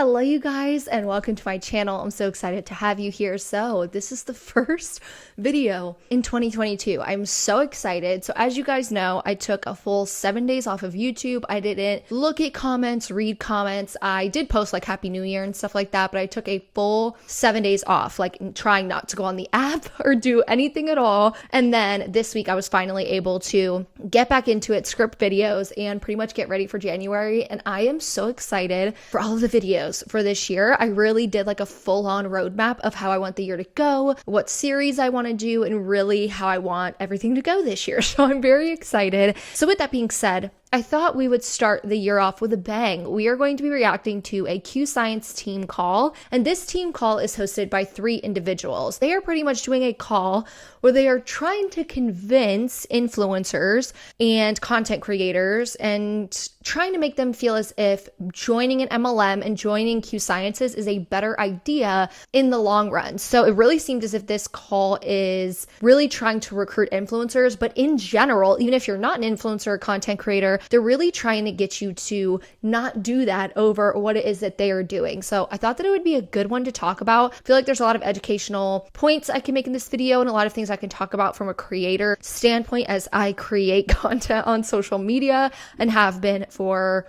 Hello, you guys, and welcome to my channel. I'm so excited to have you here. So this is the first video in 2022. I'm so excited. So as you guys know, I took a full 7 days off of YouTube. I didn't look at comments, read comments. I did post like Happy New Year and stuff like that, but I took a full 7 days off, like trying not to go on the app or do anything at all. And then this week I was finally able to get back into it, script videos, and pretty much get ready for January. And I am so excited for all of the videos for this year. I really did like a full-on roadmap of how I want the year to go, what series I want to do, and really how I want everything to go this year. So I'm very excited. So with that being said, I thought we would start the year off with a bang. We are going to be reacting to a Q Science team call, and this team call is hosted by 3 individuals. They are pretty much doing a call where they are trying to convince influencers and content creators and trying to make them feel as if joining an MLM and joining Q Sciences is a better idea in the long run. So it really seemed as if this call is really trying to recruit influencers, but in general, even if you're not an influencer or content creator, they're really trying to get you to not do that over what it is that they are doing. So I thought that it would be a good one to talk about. I feel like there's a lot of educational points I can make in this video and a lot of things I can talk about from a creator standpoint as I create content on social media and have been for,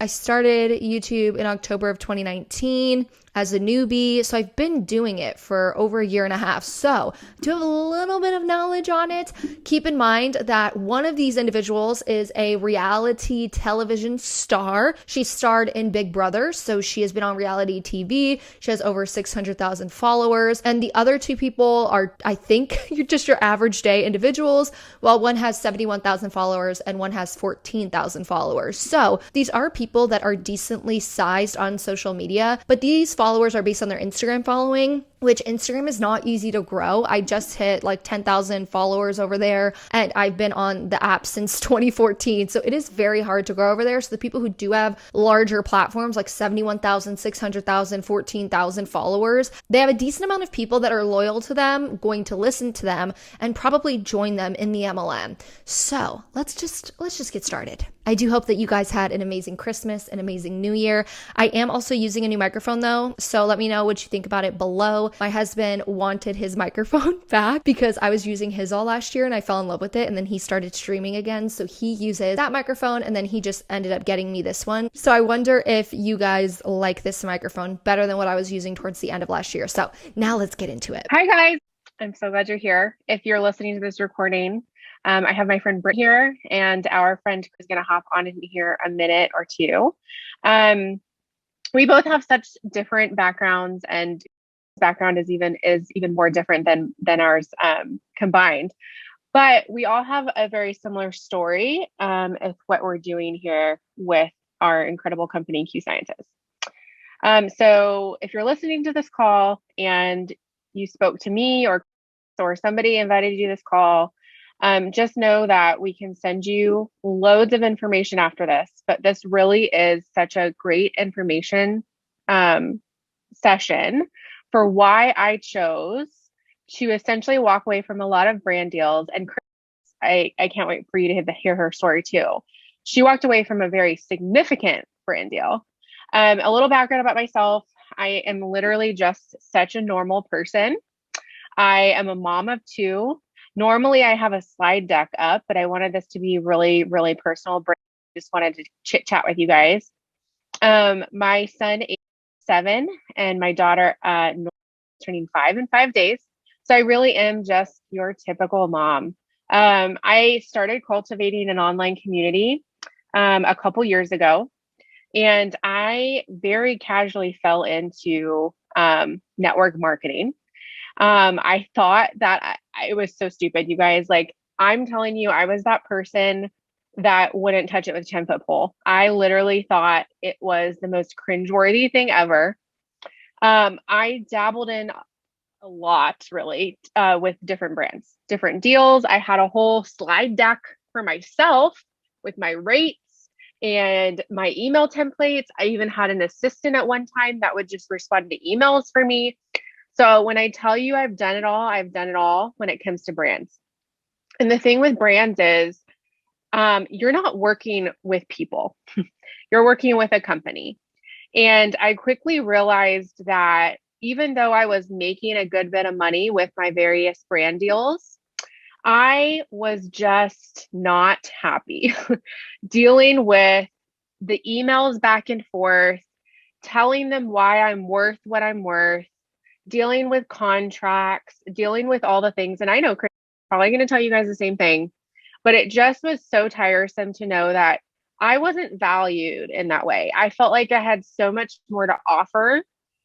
I started YouTube in October of 2019 as a newbie. So I've been doing it for over a year and a half. So I do have a little bit of knowledge on it. Keep in mind that one of these individuals is a reality television star. She starred in Big Brother. So she has been on reality TV. She has over 600,000 followers. And the other 2 people are, I think, you're just your average day individuals, while one has 71,000 followers and one has 14,000 followers. So these are people that are decently sized on social media, but these followers are based on their Instagram following, which Instagram is not easy to grow. I just hit like 10,000 followers over there, and I've been on the app since 2014. So it is very hard to grow over there. So the people who do have larger platforms like 71,000, 600,000, 14,000 followers, they have a decent amount of people that are loyal to them, going to listen to them, and probably join them in the MLM. So let's just get started. I do hope that you guys had an amazing Christmas, an amazing New Year. I am also using a new microphone though, so let me know what you think about it below. My husband wanted his microphone back because I was using his all last year and I fell in love with it, and then he started streaming again, so he uses that microphone, and then he just ended up getting me this one. So I wonder if you guys like this microphone better than what I was using towards the end of last year. So now let's get into it. Hi guys, I'm so glad you're here. If you're listening to this recording, I have my friend Britt here, and our friend is going to hop on in here a minute or two. We both have such different backgrounds, and background is even more different than ours combined. But we all have a very similar story of what we're doing here with our incredible company, Q Sciences. So if you're listening to this call and you spoke to me or somebody invited you to this call, just know that we can send you loads of information after this, but this really is such a great information session for why I chose to essentially walk away from a lot of brand deals. And I can't wait for you to hear her story too. She walked away from a very significant brand deal. A little background about myself. I am literally just such a normal person. I am a mom of 2. Normally I have a slide deck up, but I wanted this to be really, really personal. Just wanted to chit chat with you guys. My son is 7 and my daughter turning 5 in 5 days. So I really am just your typical mom. I started cultivating an online community a couple years ago, and I very casually fell into network marketing. I thought that it was so stupid, you guys. Like, I'm telling you, I was that person that wouldn't touch it with a 10-foot pole. I literally thought it was the most cringeworthy thing ever. I dabbled in a lot, really, with different brands, different deals. I had a whole slide deck for myself with my rates and my email templates. I even had an assistant at one time that would just respond to emails for me. So when I tell you I've done it all when it comes to brands. And the thing with brands is you're not working with people. You're working with a company. And I quickly realized that even though I was making a good bit of money with my various brand deals, I was just not happy dealing with the emails back and forth, telling them why I'm worth what I'm worth, dealing with contracts, dealing with all the things. And I know Chris is probably going to tell you guys the same thing, but it just was so tiresome to know that I wasn't valued in that way. I felt like I had so much more to offer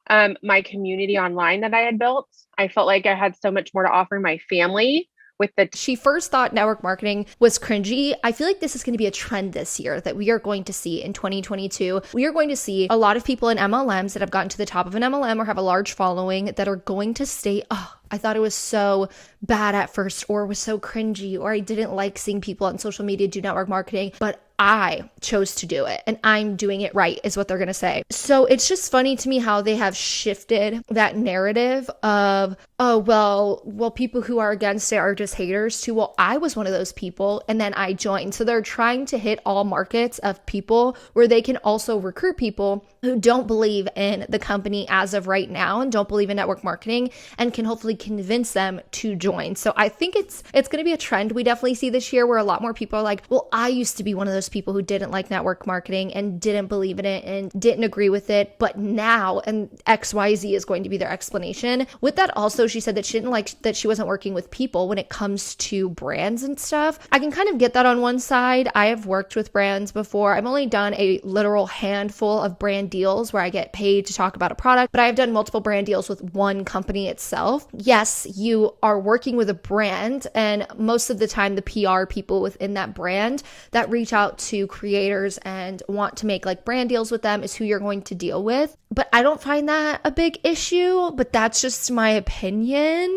my community online that I had built. I felt like I had so much more to offer my family with the She first thought network marketing was cringy. I feel like this is going to be a trend this year that we are going to see in 2022. We are going to see a lot of people in MLMs that have gotten to the top of an MLM or have a large following that are going to state, oh, I thought it was so bad at first, or was so cringy, or I didn't like seeing people on social media do network marketing, but I chose to do it and I'm doing it right, is what they're going to say. So it's just funny to me how they have shifted that narrative of, oh, well, people who are against it are just haters, to, well, I was one of those people and then I joined. So they're trying to hit all markets of people where they can also recruit people who don't believe in the company as of right now and don't believe in network marketing, and can hopefully convince them to join. So I think it's going to be a trend we definitely see this year, where a lot more people are like, well, I used to be one of those people who didn't like network marketing and didn't believe in it and didn't agree with it, but now, and XYZ is going to be their explanation. With that also, she said that she didn't like that she wasn't working with people when it comes to brands and stuff. I can kind of get that on one side. I have worked with brands before. I've only done a literal handful of brand deals where I get paid to talk about a product, but I've done multiple brand deals with one company itself. Yes, you are working with a brand, and most of the time the PR people within that brand that reach out to creators and want to make like brand deals with them is who you're going to deal with. But I don't find that a big issue, but that's just my opinion.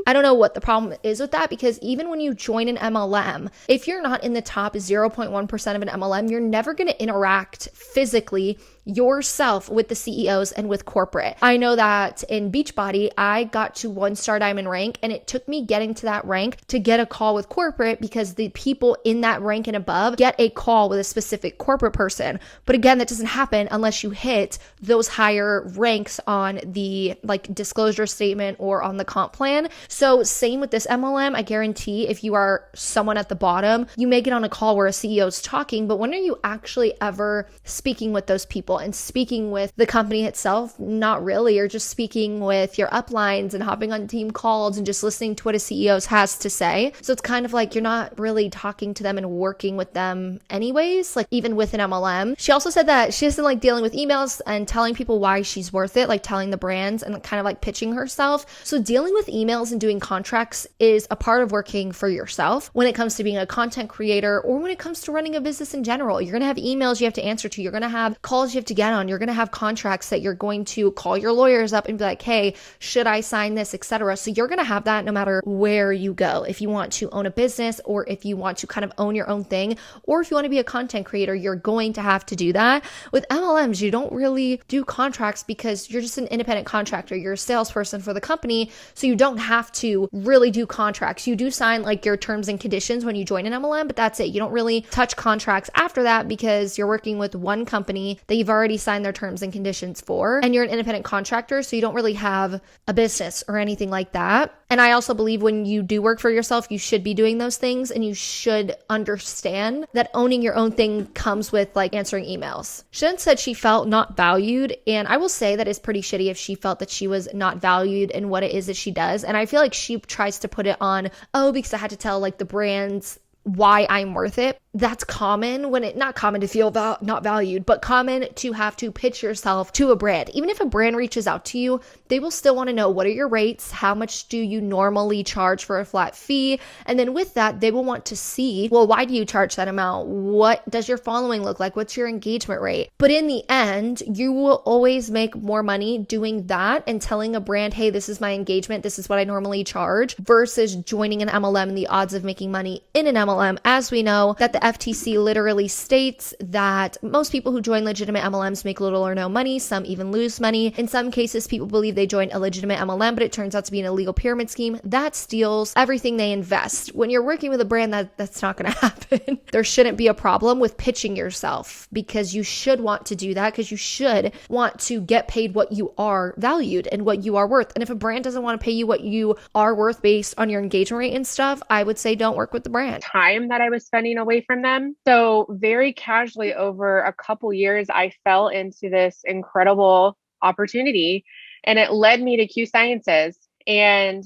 I don't know what the problem is with that, because even when you join an MLM, if you're not in the top 0.1% of an MLM, you're never going to interact physically yourself with the CEOs and with corporate. I know that in Beachbody, I got to 1-star diamond rank, and it took me getting to that rank to get a call with corporate, because the people in that rank and above get a call with a specific corporate person. But again, that doesn't happen unless you hit those higher ranks on the like disclosure statement or on the comp plan. So same with this MLM. I guarantee if you are someone at the bottom, you may get on a call where a CEO is talking, but when are you actually ever speaking with those people and speaking with the company itself? Not really. You're just speaking with your uplines and hopping on team calls and just listening to what a CEO has to say. So it's kind of like you're not really talking to them and working with them anyways, like even with an MLM. She also said that she doesn't like dealing with emails and telling people why she's worth it, like telling the brands and kind of like pitching herself. So dealing with emails and doing contracts is a part of working for yourself when it comes to being a content creator, or when it comes to running a business in general. You're going to have emails you have to answer to. You're going to have calls you have to get on. You're going to have contracts that you're going to call your lawyers up and be like, hey, should I sign this, etc. So you're going to have that no matter where you go. If you want to own a business, or if you want to kind of own your own thing, or if you want to be a content creator, you're going to have to do that. With MLMs, you don't really do contracts because you're just an independent contractor. You're a salesperson for the company, so you don't have to really do contracts. You do sign like your terms and conditions when you join an MLM, but that's it. You don't really touch contracts after that, because you're working with one company that you've already signed their terms and conditions for, and you're an independent contractor, so you don't really have a business or anything like that. And I also believe when you do work for yourself, you should be doing those things, and you should understand that owning your own thing comes with like answering emails. She then said she felt not valued, and I will say that it's pretty shitty if she felt that she was not valued in what it is that she does. And I feel like she tries to put it on, oh, because I had to tell like the brands why I'm worth it. That's common when not common to feel not valued, but common to have to pitch yourself to a brand. Even if a brand reaches out to you, they will still want to know, what are your rates? How much do you normally charge for a flat fee? And then with that, they will want to see, well, why do you charge that amount? What does your following look like? What's your engagement rate? But in the end, you will always make more money doing that and telling a brand, hey, this is my engagement. This is what I normally charge, versus joining an MLM and the odds of making money in an MLM MLM, as we know, that the FTC literally states that most people who join legitimate MLMs make little or no money. Some even lose money. In some cases, people believe they join a legitimate MLM, but it turns out to be an illegal pyramid scheme that steals everything they invest. When you're working with a brand, that's not going to happen. There shouldn't be a problem with pitching yourself, because you should want to do that, because you should want to get paid what you are valued and what you are worth. And if a brand doesn't want to pay you what you are worth based on your engagement rate and stuff, I would say don't work with the brand. Time that I was spending away from them. So very casually over a couple years, I fell into this incredible opportunity, and it led me to Q Sciences. And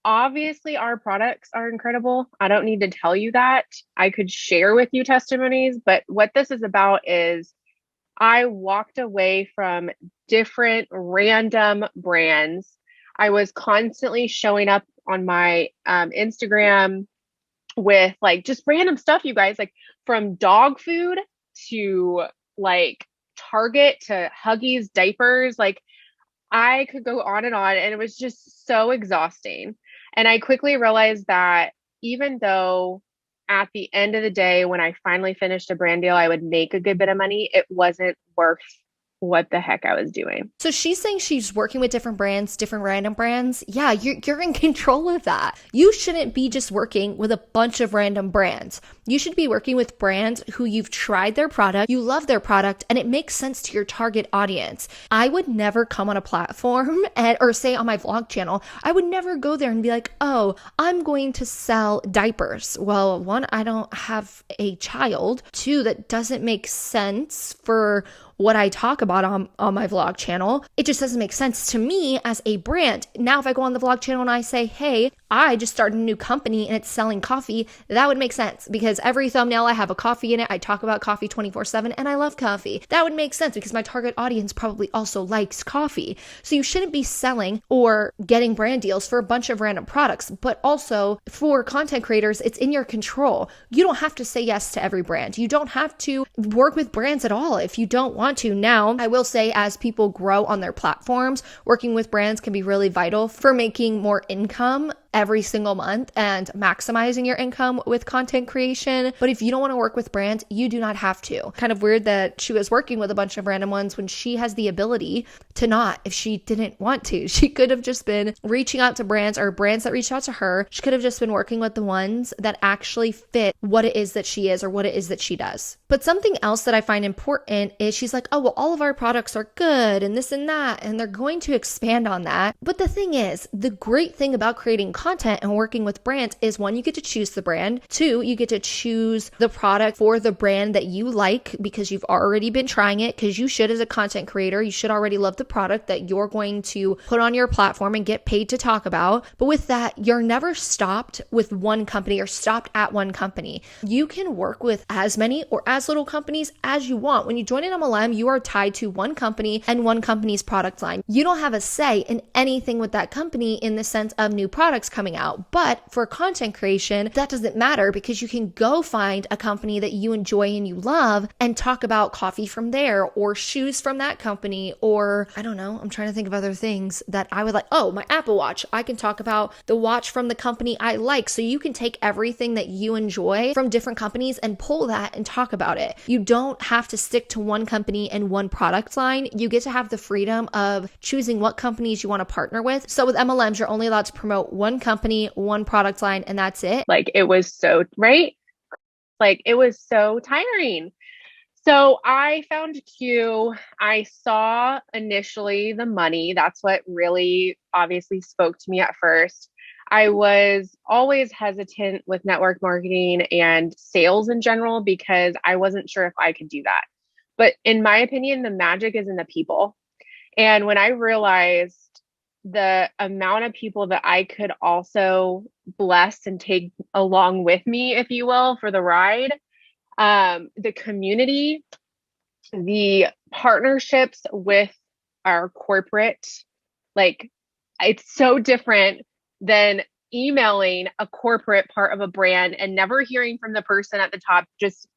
obviously our products are incredible. I don't need to tell you that. I could share with you testimonies, but what this is about is I walked away from different random brands. I was constantly showing up on my Instagram with like just random stuff, you guys, like from dog food to like Target to Huggies diapers. Like I could go on, and it was just so exhausting. And I quickly realized that even though at the end of the day, when I finally finished a brand deal, I would make a good bit of money, it wasn't worth what the heck I was doing. So she's saying she's working with different brands, different random brands. Yeah, you're in control of that. You shouldn't be just working with a bunch of random brands. You should be working with brands who you've tried their product, you love their product, and it makes sense to your target audience. I would never come on a platform or say on my vlog channel, I would never go there and be like, oh, I'm going to sell diapers. Well, one, I don't have a child. Two, that doesn't make sense for what I talk about on my vlog channel. It just doesn't make sense to me as a brand. Now, if I go on the vlog channel and I say, hey, I just started a new company and it's selling coffee, that would make sense, because every thumbnail I have a coffee in it. I talk about coffee 24/7 and I love coffee. That would make sense because my target audience probably also likes coffee. So you shouldn't be selling or getting brand deals for a bunch of random products, but also for content creators, it's in your control. You don't have to say yes to every brand. You don't have to work with brands at all if you don't want to. Now, I will say, as people grow on their platforms, working with brands can be really vital for making more income every single month and maximizing your income with content creation. But if you don't want to work with brands, you do not have to. Kind of weird that she was working with a bunch of random ones when she has the ability to not, if she didn't want to. She could have just been reaching out to brands, or brands that reached out to her. She could have just been working with the ones that actually fit what it is that she is or what it is that she does. But something else that I find important is she's like, oh, well, all of our products are good and this and that, and they're going to expand on that. But the thing is, the great thing about creating content and working with brands is, one, you get to choose the brand. Two, you get to choose the product for the brand that you like because you've already been trying it, because you should, as a content creator, you should already love the product that you're going to put on your platform and get paid to talk about. But with that, you're never stopped with one company or stopped at one company. You can work with as many or as little companies as you want. When you join an MLM, you are tied to one company and one company's product line. You don't have a say in anything with that company in the sense of new products coming out. But for content creation, that doesn't matter, because you can go find a company that you enjoy and you love and talk about coffee from there, or shoes from that company, or I don't know, I'm trying to think of other things that I would like. Oh, my Apple Watch. I can talk about the watch from the company I like. So you can take everything that you enjoy from different companies and pull that and talk about it. You don't have to stick to one company and one product line. You get to have the freedom of choosing what companies you want to partner with. So with MLMs, you're only allowed to promote one company, one product line, and that's it. Like it was so, right? Like it was so tiring. So I found Q. I saw initially the money. That's what really obviously spoke to me at first. I was always hesitant with network marketing and sales in general because I wasn't sure if I could do that. But in my opinion, the magic is in the people. And when I realized the amount of people that I could also bless and take along with me, if you will, for the ride, the community, the partnerships with our corporate, like it's so different than emailing a corporate part of a brand and never hearing from the person at the top, just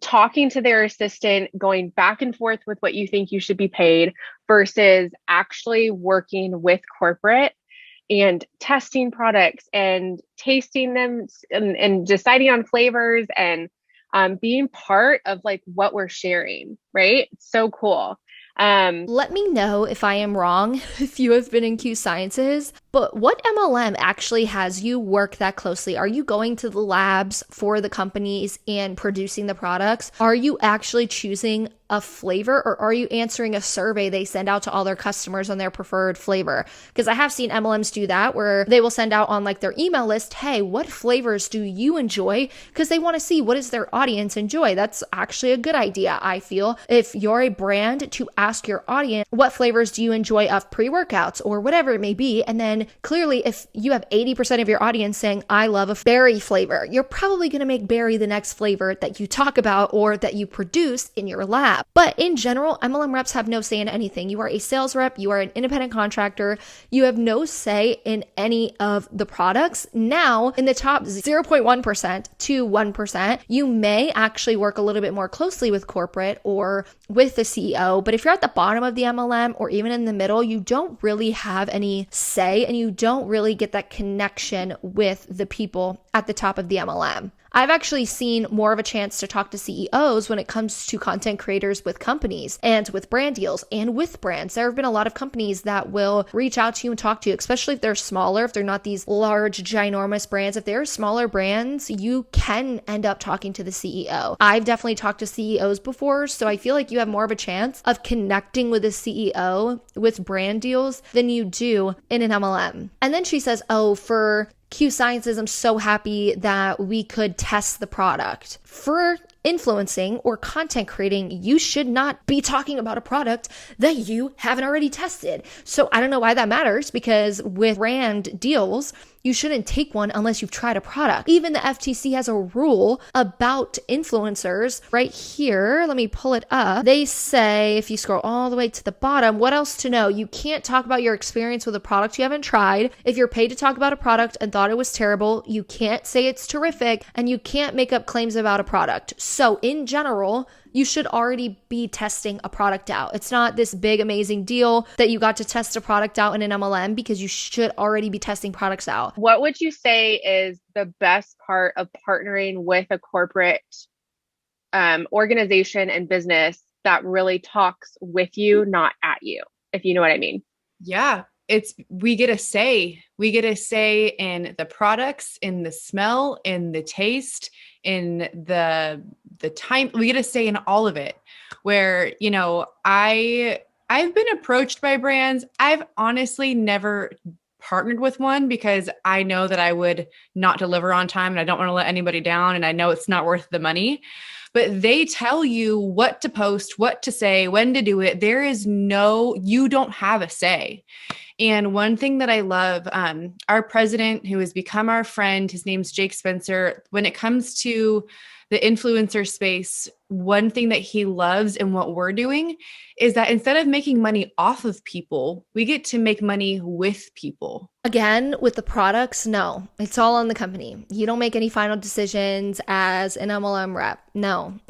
talking to their assistant, going back and forth with what you think you should be paid versus actually working with corporate. and testing products and tasting them and deciding on flavors and being part of like what we're sharing, right? It's so cool. Let me know if I am wrong, if you have been in Q Sciences, but what MLM actually has you work that closely? Are you going to the labs for the companies and producing the products? Are you actually choosing a flavor, or are you answering a survey they send out to all their customers on their preferred flavor? Because I have seen MLMs do that where they will send out on like their email list, hey, what flavors do you enjoy? Because they want to see what does their audience enjoy. That's actually a good idea, I feel. If you're a brand, to ask your audience, what flavors do you enjoy of pre-workouts or whatever it may be? And then clearly, if you have 80% of your audience saying, I love a berry flavor, you're probably going to make berry the next flavor that you talk about or that you produce in your lab. But in general, MLM reps have no say in anything. You are a sales rep, you are an independent contractor, you have no say in any of the products. Now, in the top 0.1% to 1%, you may actually work a little bit more closely with corporate or with the CEO. But if you're at the bottom of the MLM or even in the middle, you don't really have any say and you don't really get that connection with the people at the top of the MLM. I've actually seen more of a chance to talk to CEOs when it comes to content creators with companies and with brand deals and with brands. There have been a lot of companies that will reach out to you and talk to you, especially if they're smaller, if they're not these large, ginormous brands. If they're smaller brands, you can end up talking to the CEO. I've definitely talked to CEOs before, so I feel like you have more of a chance of connecting with a CEO with brand deals than you do in an MLM. And then she says, oh, for Q Sciences, I'm so happy that we could test the product. For influencing or content creating, you should not be talking about a product that you haven't already tested. So I don't know why that matters, because with brand deals, you shouldn't take one unless you've tried a product. Even the FTC has a rule about influencers right here. Let me pull it up. They say, if you scroll all the way to the bottom, what else to know? You can't talk about your experience with a product you haven't tried. If you're paid to talk about a product and thought it was terrible, you can't say it's terrific, and you can't make up claims about a product. So in general, you should already be testing a product out. It's not this big, amazing deal that you got to test a product out in an MLM, because you should already be testing products out. What would you say is the best part of partnering with a corporate organization and business that really talks with you, not at you, if you know what I mean? Yeah, we get a say. We get a say in the products, in the smell, in the taste, in the time. We get a say in all of it. Where, I've been approached by brands. I've honestly never partnered with one because I know that I would not deliver on time and I don't want to let anybody down, and I know it's not worth the money. But they tell you what to post, what to say, when to do it. You don't have a say. And one thing that I love, our president, who has become our friend, his name's Jake Spencer, when it comes to the influencer space, one thing that he loves and what we're doing is that instead of making money off of people, we get to make money with people. Again, with the products, no, it's all on the company. You don't make any final decisions as an MLM rep. No,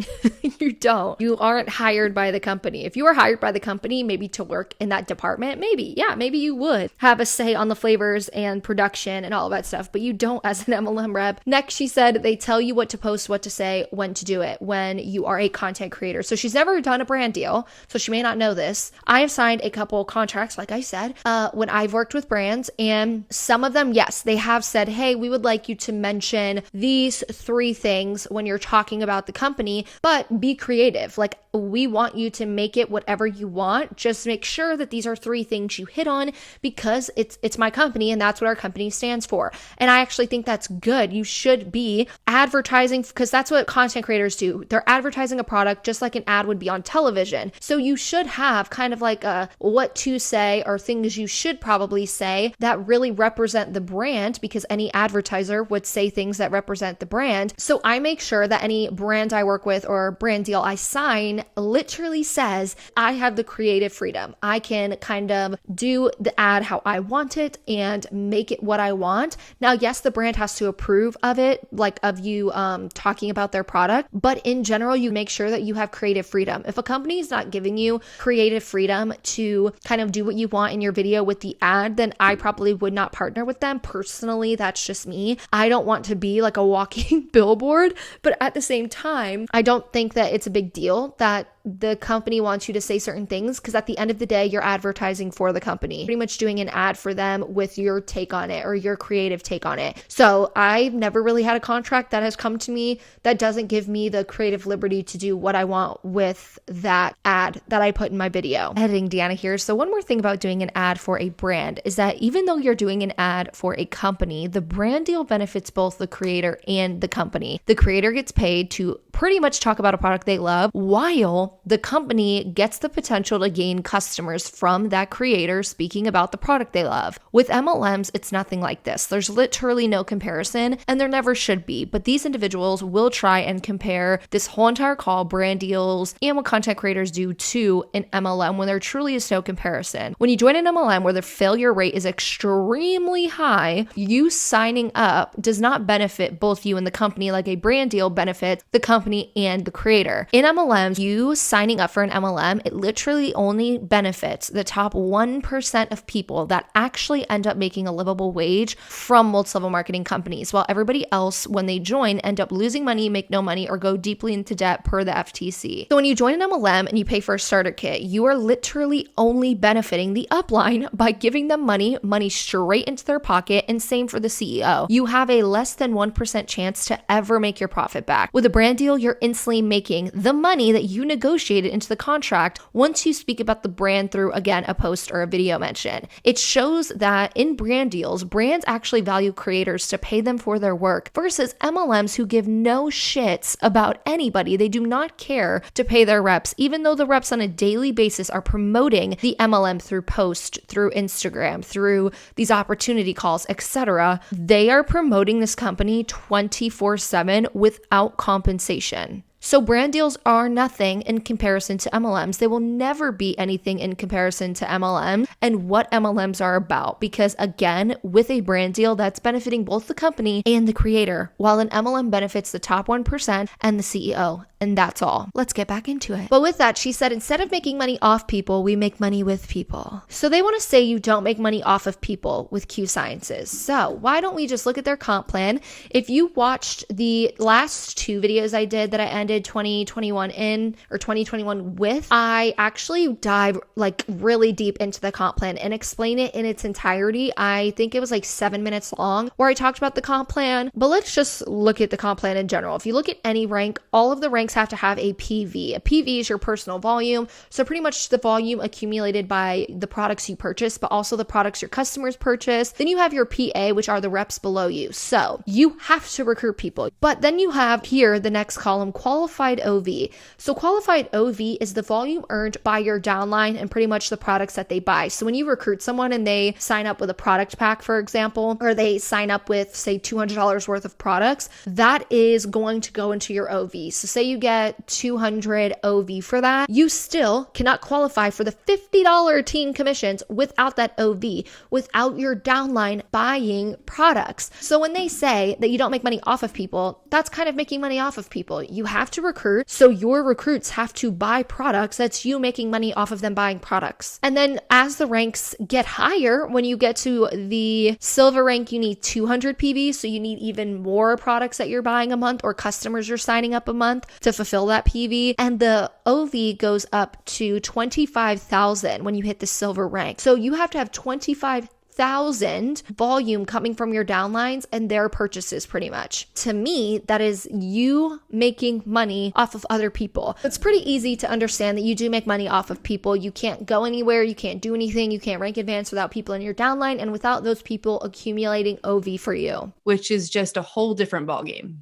you don't. You aren't hired by the company. If you were hired by the company, maybe to work in that department, maybe you would have a say on the flavors and production and all of that stuff, but you don't as an MLM rep. Next, she said they tell you what to post, what to say, when to do it when you are a content creator. So she's never done a brand deal, so she may not know this. I have signed a couple contracts, like I said, when I've worked with brands, and some of them, yes, they have said, hey, we would like you to mention these 3 things when you're talking about the company, but be creative. Like, we want you to make it whatever you want. Just make sure that these are 3 things you hit on, because it's my company and that's what our company stands for. And I actually think that's good. You should be advertising, because that's what content creators do. They're advertising a product just like an ad would be on television. So you should have kind of like a what to say, or things you should probably say that really represent the brand, because any advertiser would say things that represent the brand. So I make sure that any brand I work with or brand brand deal I sign literally says I have the creative freedom. I can kind of do the ad how I want it and make it what I want. Now, yes, the brand has to approve of it, like of you talking about their product, but in general, you make sure that you have creative freedom. If a company is not giving you creative freedom to kind of do what you want in your video with the ad, then I probably would not partner with them. Personally, that's just me. I don't want to be like a walking billboard, but at the same time, I don't think that it's a big deal that the company wants you to say certain things, because at the end of the day, you're advertising for the company, pretty much doing an ad for them with your take on it or your creative take on it. So I've never really had a contract that has come to me that doesn't give me the creative liberty to do what I want with that ad that I put in my video. Editing Deanna here. So one more thing about doing an ad for a brand is that even though you're doing an ad for a company, the brand deal benefits both the creator and the company. The creator gets paid to pretty much talk about a product they love, while the company gets the potential to gain customers from that creator speaking about the product they love. With MLMs, it's nothing like this. There's literally no comparison, and there never should be. But these individuals will try and compare this whole entire call, brand deals, and what content creators do to an MLM when there truly is no comparison. When you join an MLM where the failure rate is extremely high, you signing up does not benefit both you and the company like a brand deal benefits the company and the creator. In MLMs, you signing up for an MLM, it literally only benefits the top 1% of people that actually end up making a livable wage from multi-level marketing companies, while everybody else, when they join, end up losing money, make no money, or go deeply into debt per the FTC. So when you join an MLM and you pay for a starter kit, you are literally only benefiting the upline by giving them money straight into their pocket, and same for the CEO. You have a less than 1% chance to ever make your profit back. With a brand deal, you're instantly making the money that you negotiated into the contract once you speak about the brand through, again, a post or a video mention. It shows that in brand deals, brands actually value creators to pay them for their work versus MLMs who give no shits about anybody. They do not care to pay their reps, even though the reps on a daily basis are promoting the MLM through post, through Instagram, through these opportunity calls, etc. They are promoting this company 24/7 without compensation. So brand deals are nothing in comparison to MLMs. They will never be anything in comparison to MLM and what MLMs are about. Because again, with a brand deal, that's benefiting both the company and the creator, while an MLM benefits the top 1% and the CEO. And that's all. Let's get back into it. But with that, she said, instead of making money off people, we make money with people. So they want to say you don't make money off of people with Q Sciences. So why don't we just look at their comp plan? If you watched the last two videos I did that I ended 2021 in, or 2021 with, I actually dive like really deep into the comp plan and explain it in its entirety. I think it was like 7 minutes long where I talked about the comp plan. But let's just look at the comp plan in general. If you look at any rank, all of the ranks have to have a PV. A PV is your personal volume. So pretty much the volume accumulated by the products you purchase, but also the products your customers purchase. Then you have your PA, which are the reps below you. So you have to recruit people. But then you have here the next column, qualified OV. So qualified OV is the volume earned by your downline and pretty much the products that they buy. So when you recruit someone and they sign up with a product pack, for example, or they sign up with say $200 worth of products, that is going to go into your OV. So say you get 200 OV for that, you still cannot qualify for the $50 team commissions without that OV, without your downline buying products. So when they say that you don't make money off of people, that's kind of making money off of people. You have to recruit, so your recruits have to buy products. That's you making money off of them buying products. And then as the ranks get higher, when you get to the silver rank, you need 200 PV, so you need even more products that you're buying a month or customers you're signing up a month to fulfill that PV. And the OV goes up to 25,000 when you hit the silver rank. So you have to have 25,000 volume coming from your downlines and their purchases pretty much. To me, that is you making money off of other people. It's pretty easy to understand that you do make money off of people. You can't go anywhere, you can't do anything, you can't rank advance without people in your downline and without those people accumulating OV for you. Which is just a whole different ballgame.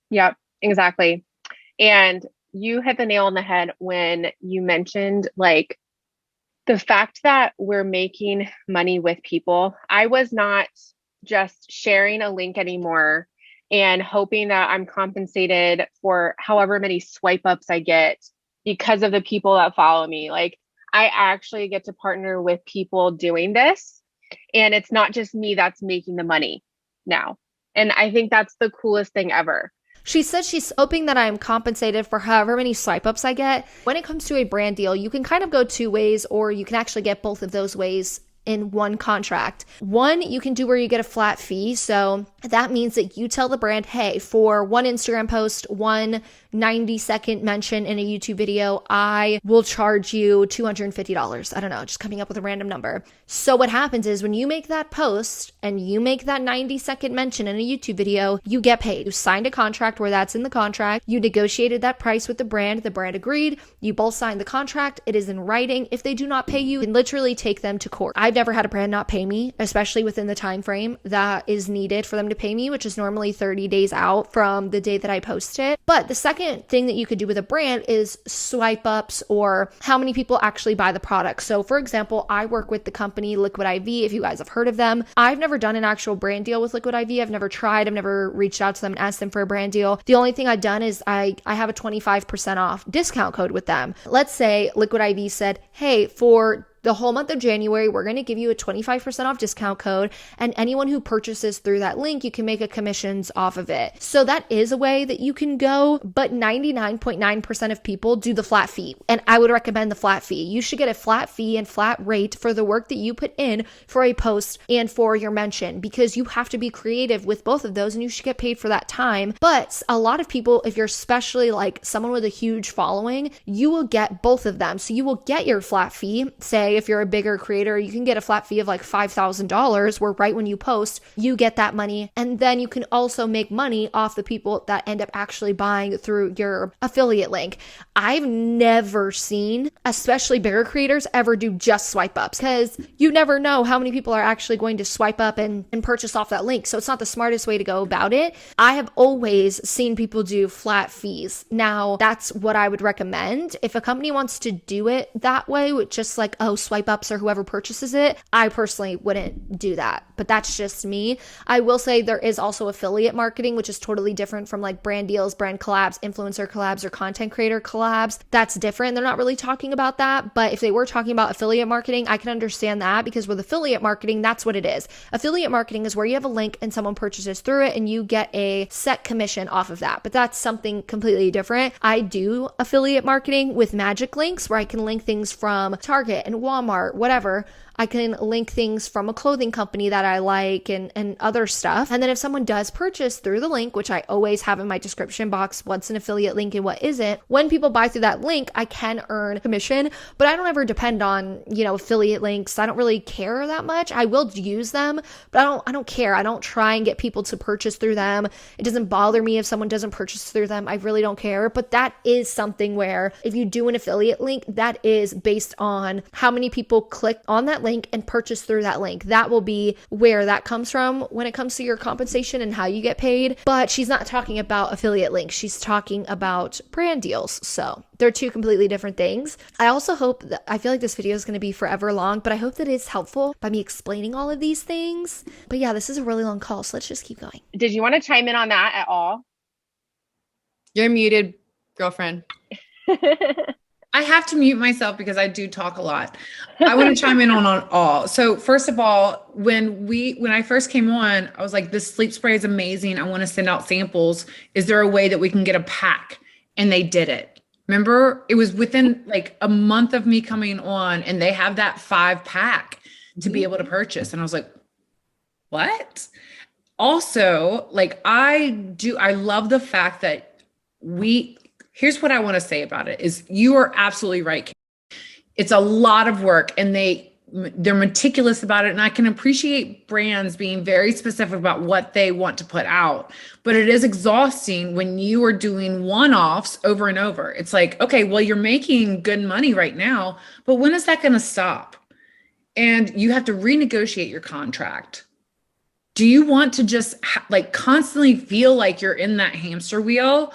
Yep, exactly. And you hit the nail on the head when you mentioned like the fact that we're making money with people. I was not just sharing a link anymore and hoping that I'm compensated for however many swipe ups I get because of the people that follow me. Like, I actually get to partner with people doing this, and it's not just me that's making the money now. And I think that's the coolest thing ever. She says she's hoping that I'm compensated for however many swipe ups I get. When it comes to a brand deal, you can kind of go two ways, or you can actually get both of those ways in one contract. One, you can do where you get a flat fee. So that means that you tell the brand, hey, for one Instagram post, one 90-second mention in a YouTube video, I will charge you $250. I don't know, just coming up with a random number. So what happens is when you make that post and you make that 90-second mention in a YouTube video, you get paid. You signed a contract where that's in the contract. You negotiated that price with the brand agreed. You both signed the contract. It is in writing. If they do not pay you, you can literally take them to court. I've never had a brand not pay me, especially within the time frame that is needed for them to pay me, which is normally 30 days out from the day that I post it. But the second thing that you could do with a brand is swipe ups, or how many people actually buy the product. So for example, I work with the company Liquid IV, if you guys have heard of them. I've never done an actual brand deal with Liquid IV. I've never tried. I've never reached out to them and asked them for a brand deal. The only thing I've done is I have a 25% off discount code with them. Let's say Liquid IV said, hey, for the whole month of January, we're going to give you a 25% off discount code, and anyone who purchases through that link, you can make a commissions off of it. So that is a way that you can go, but 99.9% of people do the flat fee, and I would recommend the flat fee. You should get a flat fee and flat rate for the work that you put in for a post and for your mention, because you have to be creative with both of those and you should get paid for that time. But a lot of people, if you're especially like someone with a huge following, you will get both of them. So you will get your flat fee. Say if you're a bigger creator, you can get a flat fee of like $5,000 where right when you post, you get that money. And then you can also make money off the people that end up actually buying through your affiliate link. I've never seen, especially bigger creators, ever do just swipe ups, because you never know how many people are actually going to swipe up and purchase off that link. So it's not the smartest way to go about it. I have always seen people do flat fees. Now, that's what I would recommend. If a company wants to do it that way, with just like, oh, swipe ups or whoever purchases it, I personally wouldn't do that. But that's just me. I will say there is also affiliate marketing, which is totally different from like brand deals, brand collabs, influencer collabs, or content creator collabs. That's different. They're not really talking about that. But if they were talking about affiliate marketing, I can understand that, because with affiliate marketing, that's what it is. Affiliate marketing is where you have a link and someone purchases through it and you get a set commission off of that. But that's something completely different. I do affiliate marketing with magic links, where I can link things from Target and Walmart, whatever. I can link things from a clothing company that I like and other stuff. And then if someone does purchase through the link, which I always have in my description box, what's an affiliate link and what isn't, when people buy through that link, I can earn commission, but I don't ever depend on, affiliate links. I don't really care that much. I will use them, but I don't care. I don't try and get people to purchase through them. It doesn't bother me if someone doesn't purchase through them. I really don't care. But that is something where if you do an affiliate link, that is based on how many people click on that link and purchase through that link. That will be where that comes from when it comes to your compensation and how you get paid. But she's not talking about affiliate links. She's talking about brand deals. So they're two completely different things. I also hope that, I feel like this video is going to be forever long, but I hope that it's helpful by me explaining all of these things. But yeah, this is a really long call, so let's just keep going. Did you want to chime in on that at all? You're muted, girlfriend. I have to mute myself because I do talk a lot. I want to chime in on all. So first of all, when I first came on, I was like, this sleep spray is amazing. I want to send out samples. Is there a way that we can get a pack? And they did it. Remember, it was within like a month of me coming on, and they have that 5-pack to be able to purchase. And I was like, what? Also, like I love the fact that here's what I want to say about it is you are absolutely right. It's a lot of work, and they're meticulous about it. And I can appreciate brands being very specific about what they want to put out, but it is exhausting when you are doing one-offs over and over. It's like, okay, well, you're making good money right now, but when is that going to stop? And you have to renegotiate your contract. Do you want to just constantly feel like you're in that hamster wheel?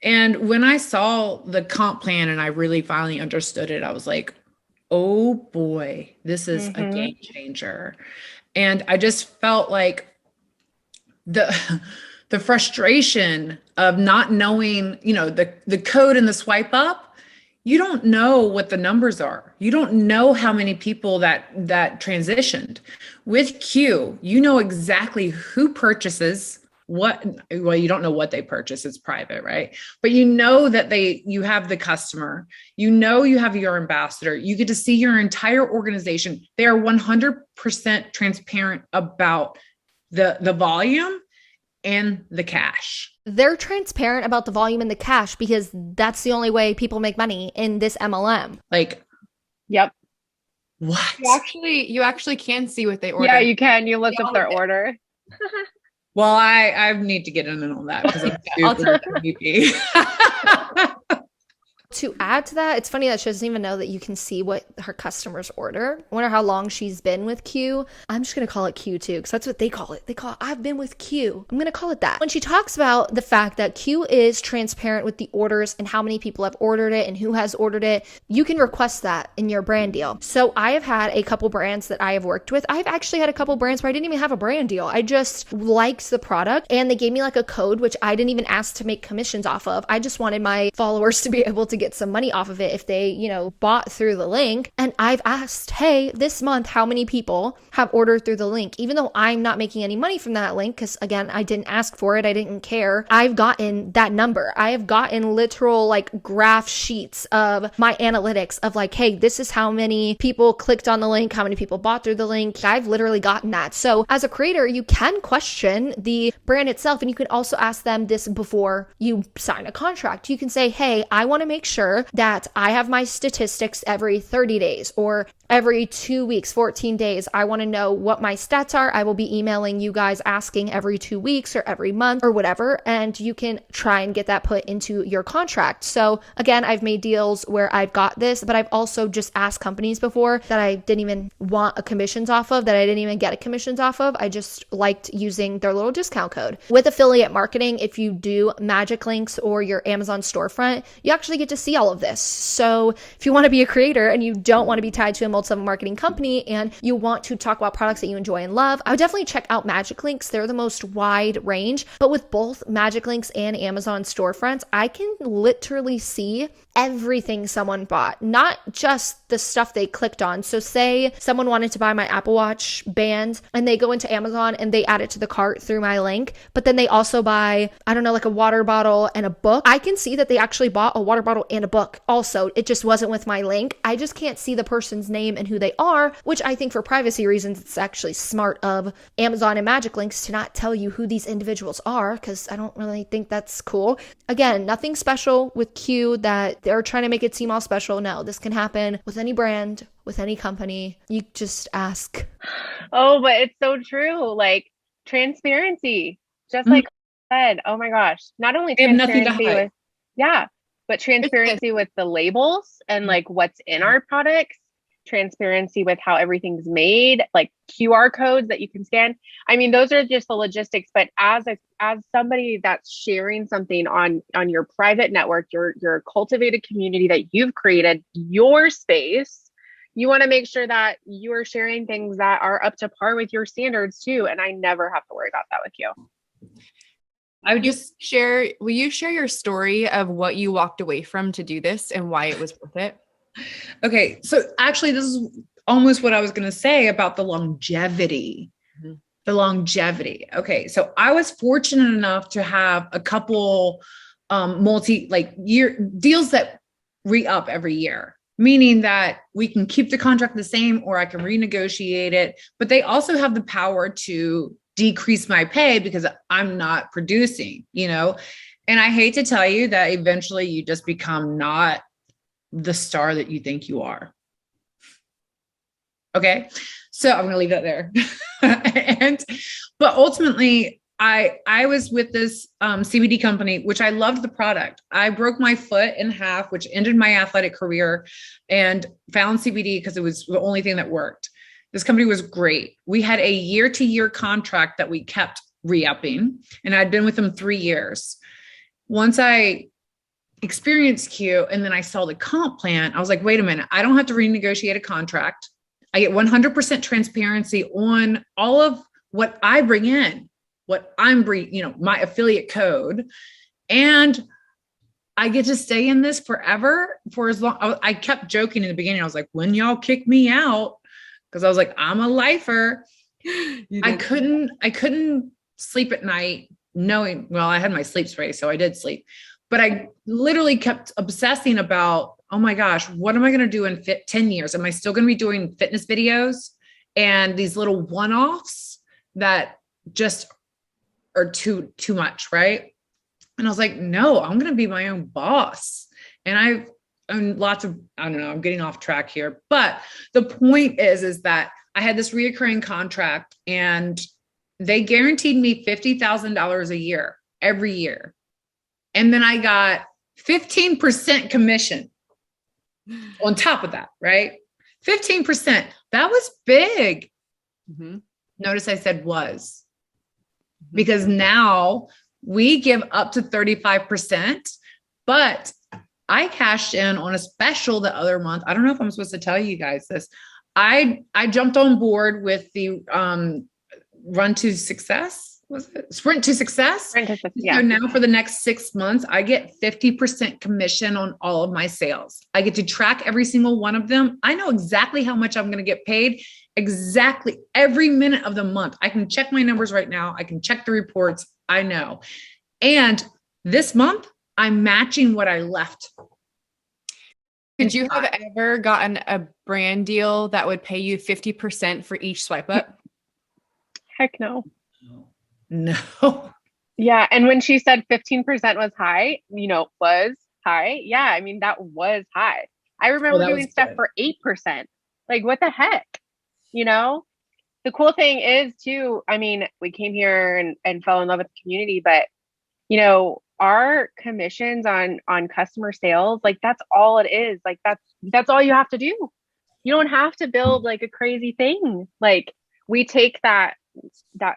And when I saw the comp plan and I really finally understood it, I was like, oh boy, this is a game changer. And I just felt like the the frustration of not knowing, the code and the swipe up. You don't know what the numbers are. You don't know how many people that transitioned. With Q, you know exactly who purchases what. Well, you don't know what they purchase, it's private, right? But you know that you have the customer, you have your ambassador, you get to see your entire organization. They are 100% transparent about the volume and the cash. They're transparent about the volume and the cash because that's the only way people make money in this MLM. Like, Yep. what? You actually can see what they order. Yeah, you can. You look up their order. Well, I need to get in on that because I'm super creepy. To add to that, it's funny that she doesn't even know that you can see what her customers order. I wonder how long she's been with Q. I'm just going to call it Q too, because that's what they call it. They call it, I've been with Q. I'm going to call it that. When she talks about the fact that Q is transparent with the orders and how many people have ordered it and who has ordered it, you can request that in your brand deal. So I have had a couple brands that I have worked with. I've actually had a couple brands where I didn't even have a brand deal. I just liked the product and they gave me like a code, which I didn't even ask to make commissions off of. I just wanted my followers to be able to get some money off of it if they, bought through the link. And I've asked, hey, this month, how many people have ordered through the link? Even though I'm not making any money from that link, because again, I didn't ask for it. I didn't care. I've gotten that number. I have gotten literal like graph sheets of my analytics of like, hey, this is how many people clicked on the link, how many people bought through the link. I've literally gotten that. So as a creator, you can question the brand itself. And you can also ask them this before you sign a contract. You can say, hey, I want to make sure that I have my statistics every 30 days or every 2 weeks, 14 days. I want to know what my stats are. I will be emailing you guys asking every 2 weeks or every month or whatever. And you can try and get that put into your contract. So again, I've made deals where I've got this, but I've also just asked companies before that I didn't even want a commissions off of, that I didn't even get a commissions off of. I just liked using their little discount code. With affiliate marketing, if you do magic links or your Amazon storefront, you actually get to see all of this. So if you want to be a creator and you don't want to be tied to a multi-level marketing company and you want to talk about products that you enjoy and love, I would definitely check out Magic Links. They're the most wide range, but with both Magic Links and Amazon storefronts, I can literally see everything someone bought, not just the stuff they clicked on. So say someone wanted to buy my Apple Watch band and they go into Amazon and they add it to the cart through my link, but then they also buy, I don't know, like a water bottle and a book. I can see that they actually bought a water bottle and a book. Also, it just wasn't with my link. I just can't see the person's name and who they are, which I think for privacy reasons, it's actually smart of Amazon and Magic Links to not tell you who these individuals are, because I don't really think that's cool. Again, nothing special with Q that they're trying to make it seem all special. No, this can happen with any brand, with any company. You just ask. Oh, but it's so true. Like transparency, just like I said. Oh my gosh. Not only transparency with, but transparency with the labels and like what's in our products, transparency with how everything's made, like QR codes that you can scan. I mean, those are just the logistics, but as somebody that's sharing something on your private network, your cultivated community that you've created, your space, you want to make sure that you are sharing things that are up to par with your standards too. And I never have to worry about that with you. Will you share your story of what you walked away from to do this and why it was worth it? Okay. So actually this is almost what I was going to say about the longevity. Mm-hmm. The longevity. Okay. So I was fortunate enough to have a couple year deals that re-up every year, meaning that we can keep the contract the same or I can renegotiate it, but they also have the power to decrease my pay because I'm not producing, and I hate to tell you that eventually you just become not the star that you think you are. Okay. So I'm going to leave that there. But ultimately I was with this CBD company, which I loved the product. I broke my foot in half, which ended my athletic career, and found CBD because it was the only thing that worked. This company was great. We had a year-to-year contract that we kept re-upping, and I'd been with them 3 years. Once I experienced Q and then I saw the comp plan, I was like, wait a minute, I don't have to renegotiate a contract. I get 100% transparency on all of what I bring in. what I'm my affiliate code. And I get to stay in this forever for as long. I kept joking in the beginning. I was like, when y'all kick me out, because I was like, I'm a lifer. I couldn't sleep at night knowing, well, I had my sleep spray, so I did sleep, but I literally kept obsessing about, oh my gosh, what am I going to do in 10 years? Am I still going to be doing fitness videos and these little one-offs that just are too much, right? And I was like, no, I'm going to be my own boss. And I've owned lots of, I don't know, I'm getting off track here, but the point is that I had this reoccurring contract and they guaranteed me $50,000 a year, every year. And then I got 15% commission on top of that, right? 15%. That was big. Mm-hmm. Notice I said was, because now we give up to 35%, but I cashed in on a special the other month. I don't know if I'm supposed to tell you guys this. I jumped on board with the Run to Success. Was it Sprint to Success? Yeah. So now for the next 6 months, I get 50% commission on all of my sales. I get to track every single one of them. I know exactly how much I'm going to get paid exactly every minute of the month. I can check my numbers right now. I can check the reports. I know. And this month I'm matching what I left. Could you have ever gotten a brand deal that would pay you 50% for each swipe up? Heck no. No. Yeah. And when she said 15% was high, was high. Yeah. I mean, that was high. I remember doing stuff for 8%. Like, what the heck? The cool thing is too, I mean, we came here and fell in love with the community, but our commissions on customer sales, like that's all it is. Like that's all you have to do. You don't have to build like a crazy thing. Like we take that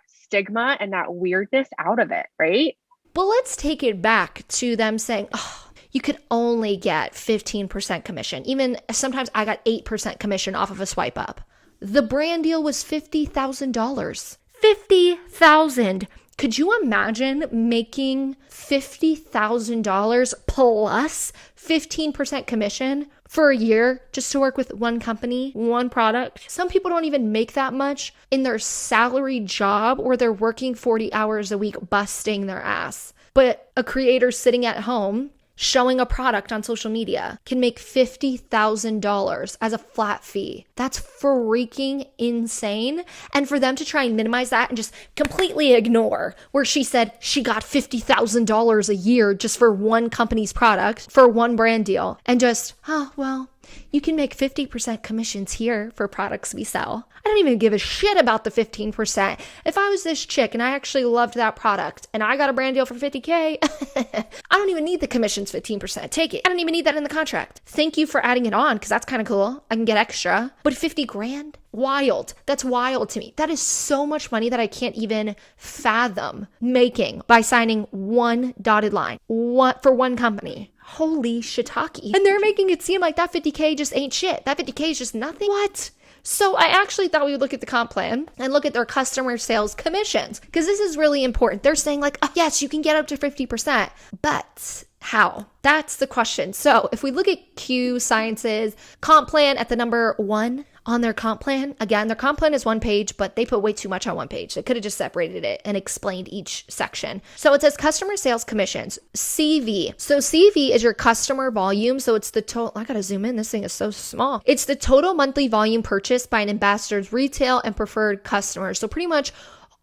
stigma and that weirdness out of it, right? But let's take it back to them saying, oh, you could only get 15% commission. Even sometimes I got 8% commission off of a swipe up. The brand deal was $50,000. $50,000. Could you imagine making $50,000 plus 15% commission for a year just to work with one company, one product? Some people don't even make that much in their salary job, or they're working 40 hours a week busting their ass. But a creator sitting at home showing a product on social media can make $50,000 as a flat fee. That's freaking insane. And for them to try and minimize that and just completely ignore where she said she got $50,000 a year just for one company's product, for one brand deal, and just, oh, well, you can make 50% commissions here for products we sell. I don't even give a shit about the 15%. If I was this chick and I actually loved that product and I got a brand deal for $50K, I don't even need the commissions 15%. Take it. I don't even need that in the contract. Thank you for adding it on because that's kind of cool. I can get extra. But 50 grand? Wild. That's wild to me. That is so much money that I can't even fathom making by signing one dotted line for one company. Holy shiitake. And they're making it seem like that 50K just ain't shit. That 50K is just nothing. What? So I actually thought we would look at the comp plan and look at their customer sales commissions, because this is really important. They're saying like, oh, yes, you can get up to 50%, but how? That's the question. So if we look at Q Science's comp plan at the number 1 on their comp plan, again, their comp plan is one page, but they put way too much on one page. They could have just separated it and explained each section. So it says customer sales commissions, CV. So CV is your customer volume. So it's the total, I gotta zoom in, this thing is so small. It's the total monthly volume purchased by an ambassador's retail and preferred customers. So pretty much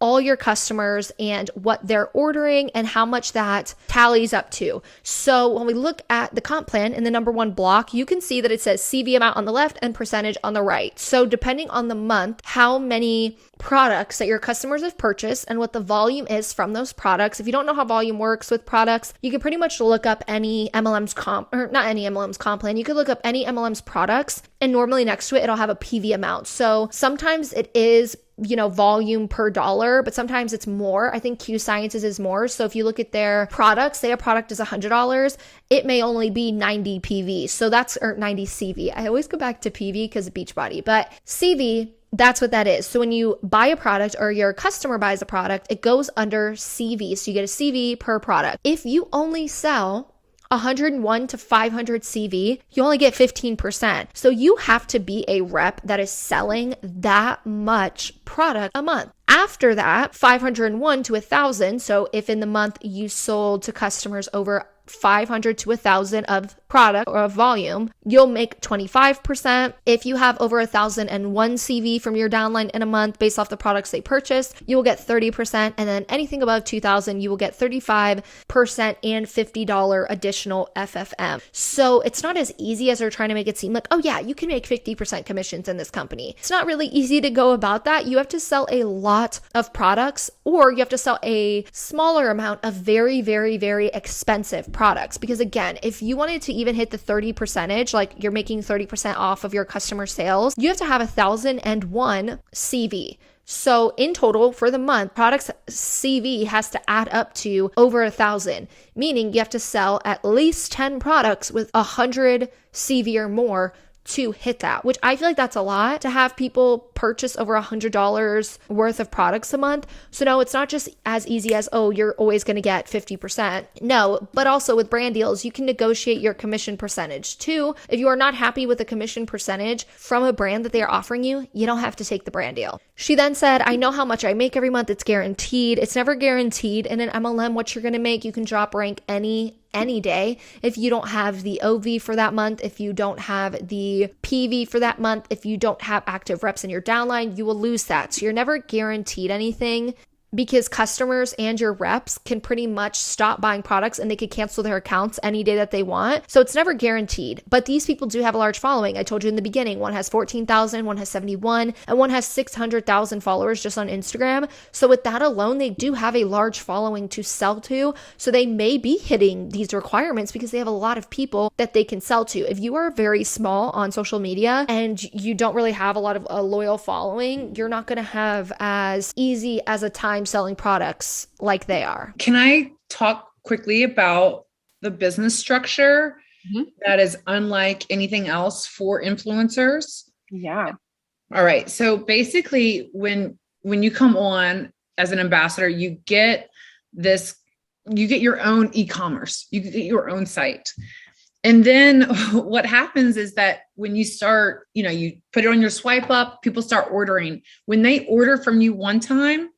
all your customers and what they're ordering and how much that tallies up to. So when we look at the comp plan in the number 1 block, you can see that it says CV amount on the left and percentage on the right. So depending on the month, how many products that your customers have purchased and what the volume is from those products. If you don't know how volume works with products, you can pretty much look up any MLM's comp, or not any MLM's comp plan. You could look up any MLM's products and normally next to it, it'll have a PV amount. So sometimes it is volume per dollar, but sometimes it's more. I think Q Sciences is more. So if you look at their products, say a product is $100, it may only be 90 PV. So that's, or 90 CV. I always go back to PV because of Beachbody, but CV That's what that is. So when you buy a product or your customer buys a product, it goes under CV. So you get a CV per product. If you only sell 101 to 500 CV, you only get 15%. So you have to be a rep that is selling that much product a month. After that, 501 to 1,000. So if in the month you sold to customers over 500 to 1,000 of product or of volume, you'll make 25%. If you have over 1,001 CV from your downline in a month based off the products they purchased, you will get 30%. And then anything above 2,000, you will get 35% and $50 additional FFM. So it's not as easy as they're trying to make it seem like, oh yeah, you can make 50% commissions in this company. It's not really easy to go about that. You have to sell a lot of products, or you have to sell a smaller amount of very, very, very expensive products. Because again, if you wanted to even hit the 30%, like you're making 30% off of your customer sales, you have to have 1,001 CV. So in total for the month, products CV has to add up to over 1,000, meaning you have to sell at least 10 products with 100 CV or more to hit that, which I feel like that's a lot to have people purchase over $100 worth of products a month. So no, it's not just as easy as, oh, you're always going to get 50%. No, but also with brand deals, you can negotiate your commission percentage too. If you are not happy with the commission percentage from a brand that they are offering you, you don't have to take the brand deal. She then said, I know how much I make every month. It's guaranteed. It's never guaranteed. In an MLM, what you're going to make, you can drop rank any day. If you don't have the OV for that month, if you don't have the PV for that month, if you don't have active reps in your downline, you will lose that. So you're never guaranteed anything, because customers and your reps can pretty much stop buying products and they could cancel their accounts any day that they want. So it's never guaranteed. But these people do have a large following. I told you in the beginning, one has 14,000, one has 71, and one has 600,000 followers just on Instagram. So with that alone, they do have a large following to sell to. So they may be hitting these requirements because they have a lot of people that they can sell to. If you are very small on social media and you don't really have a lot of a loyal following, you're not going to have as easy as a time selling products like they are. Can I talk quickly about the business structure that is unlike anything else for influencers? Yeah. All right. So basically, when you come on as an ambassador, you get your own e-commerce, you get your own site. And then what happens is that when you start, you put it on your swipe up, people start ordering. When they order from you one time,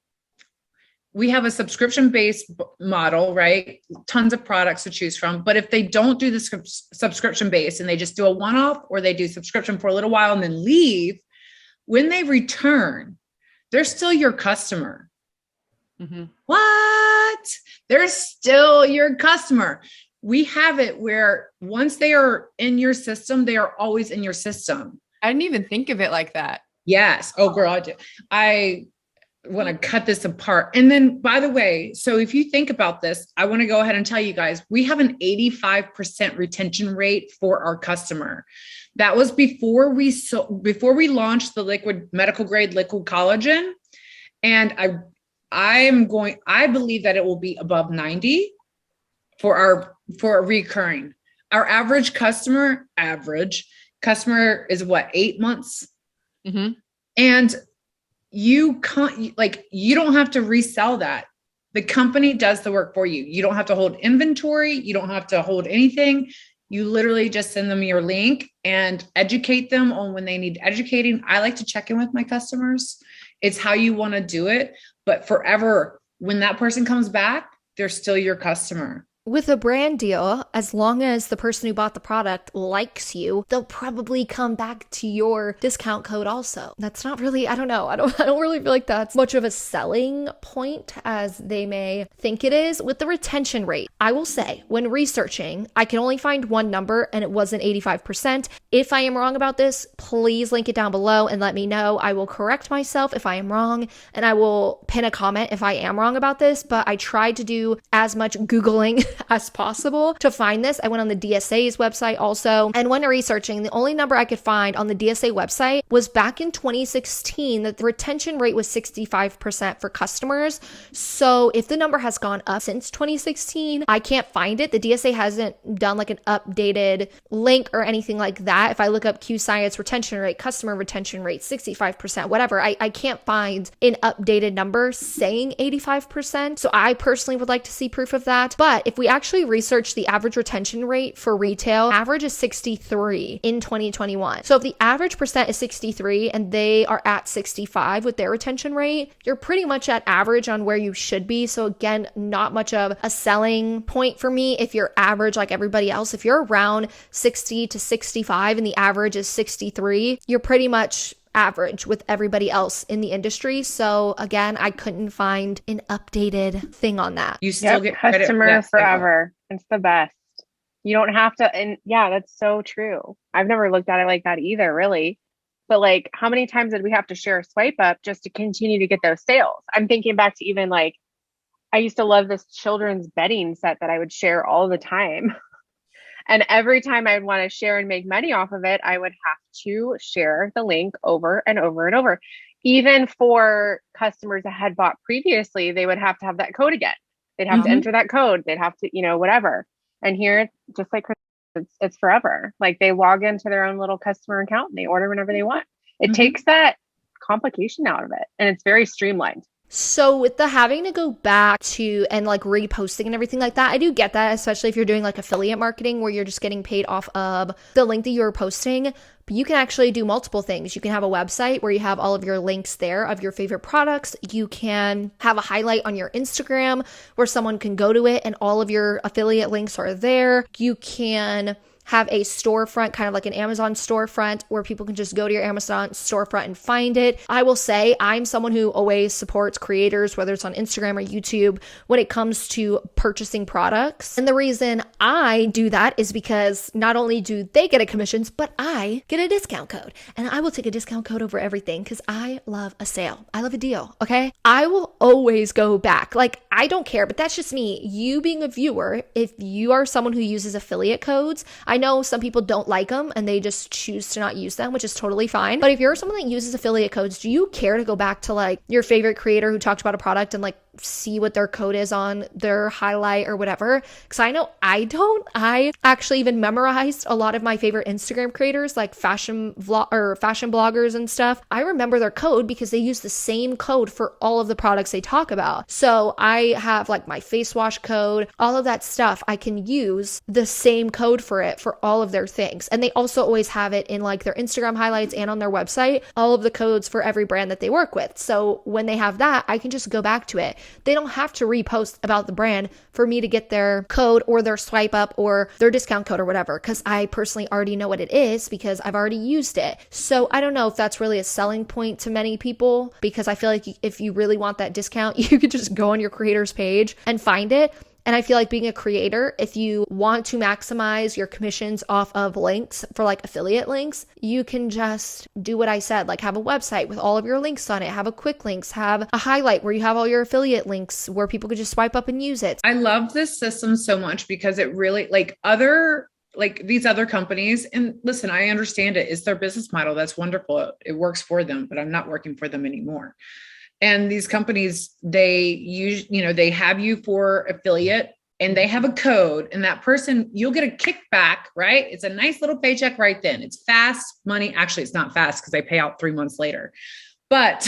we have a subscription-based model, right? Tons of products to choose from. But if they don't do the subscription-based and they just do a one-off, or they do subscription for a little while and then leave, when they return, they're still your customer. Mm-hmm. What? They're still your customer. We have it where once they are in your system, they are always in your system. I didn't even think of it like that. Yes. Oh, girl, I want to cut this apart. And then, by the way, so if you think about this, I want to go ahead and tell you guys, we have an 85% retention rate for our customer. That was before we launched the medical grade liquid collagen. And I believe that it will be above 90 for a recurring. Our average customer is what, 8 months? Mm-hmm. And you don't have to resell that. The company does the work for you. You don't have to hold inventory. You don't have to hold anything. You literally just send them your link and educate them on when they need educating. I like to check in with my customers. It's how you want to do it. But forever, when that person comes back, they're still your customer. With a brand deal, as long as the person who bought the product likes you, they'll probably come back to your discount code also. That's not really, I don't know. I don't really feel like that's much of a selling point as they may think it is. With the retention rate, I will say when researching, I can only find one number and it wasn't 85%. If I am wrong about this, please link it down below and let me know. I will correct myself if I am wrong, and I will pin a comment if I am wrong about this, but I tried to do as much Googling as possible to find this. I went on the DSA's website also. And when researching, the only number I could find on the DSA website was back in 2016 that the retention rate was 65% for customers. So if the number has gone up since 2016, I can't find it. The DSA hasn't done like an updated link or anything like that. If I look up Q Science retention rate, customer retention rate, 65%, whatever, I can't find an updated number saying 85%. So I personally would like to see proof of that. But if we actually research the average retention rate for retail, average is 63 in 2021. So if the average percent is 63 and they are at 65 with their retention rate, you're pretty much at average on where you should be. So again, not much of a selling point for me if you're average like everybody else. If you're around 60 to 65 and the average is 63, you're pretty much average with everybody else in the industry. So again, I couldn't find an updated thing on that. You still get customers forever. It's the best. You don't have to. And yeah, that's so true. I've never looked at it like that either, really. But like, how many times did we have to share a swipe up just to continue to get those sales? I'm thinking back to even like, I used to love this children's bedding set that I would share all the time. And every time I'd want to share and make money off of it, I would have to share the link over and over and over. Even for customers that had bought previously, they would have to have that code again. They'd have to enter that code. They'd have to, whatever. And here, just like it's forever. Like they log into their own little customer account and they order whenever they want. It takes that complication out of it. And it's very streamlined. So with the having to go back to and like reposting and everything like that, I do get that, especially if you're doing like affiliate marketing where you're just getting paid off of the link that you were posting. But you can actually do multiple things. You can have a website where you have all of your links there of your favorite products. You can have a highlight on your Instagram where someone can go to it and all of your affiliate links are there. You can have a storefront, kind of like an Amazon storefront where people can just go to your Amazon storefront and find it. I will say I'm someone who always supports creators, whether it's on Instagram or YouTube, when it comes to purchasing products. And the reason I do that is because not only do they get a commissions, but I get a discount code. And I will take a discount code over everything because I love a sale. I love a deal, okay? I will always go back. Like, I don't care, but that's just me. You being a viewer, if you are someone who uses affiliate codes, I know some people don't like them and they just choose to not use them, which is totally fine. But if you're someone that uses affiliate codes, do you care to go back to like your favorite creator who talked about a product and like see what their code is on their highlight or whatever? Because I know I don't. I actually even memorized a lot of my favorite Instagram creators, like fashion bloggers and stuff. I remember their code because they use the same code for all of the products they talk about. So I have like my face wash code, all of that stuff. I can use the same code for it for all of their things. And they also always have it in like their Instagram highlights and on their website, all of the codes for every brand that they work with. So when they have that, I can just go back to it. They don't have to repost about the brand for me to get their code or their swipe up or their discount code or whatever, because I personally already know what it is because I've already used it. So I don't know if that's really a selling point to many people, because I feel like if you really want that discount, you could just go on your creator's page and find it. And I feel like being a creator, if you want to maximize your commissions off of links for like affiliate links, you can just do what I said, like have a website with all of your links on it, have a quick links, have a highlight where you have all your affiliate links where people could just swipe up and use it. I love this system so much because it really these other companies, and listen, I understand it. It's their business model. That's wonderful. It works for them, but I'm not working for them anymore. And these companies, they have you for affiliate and they have a code, and that person, you'll get a kickback, right? It's a nice little paycheck right then. It's fast money. Actually, it's not fast because they pay out 3 months later, but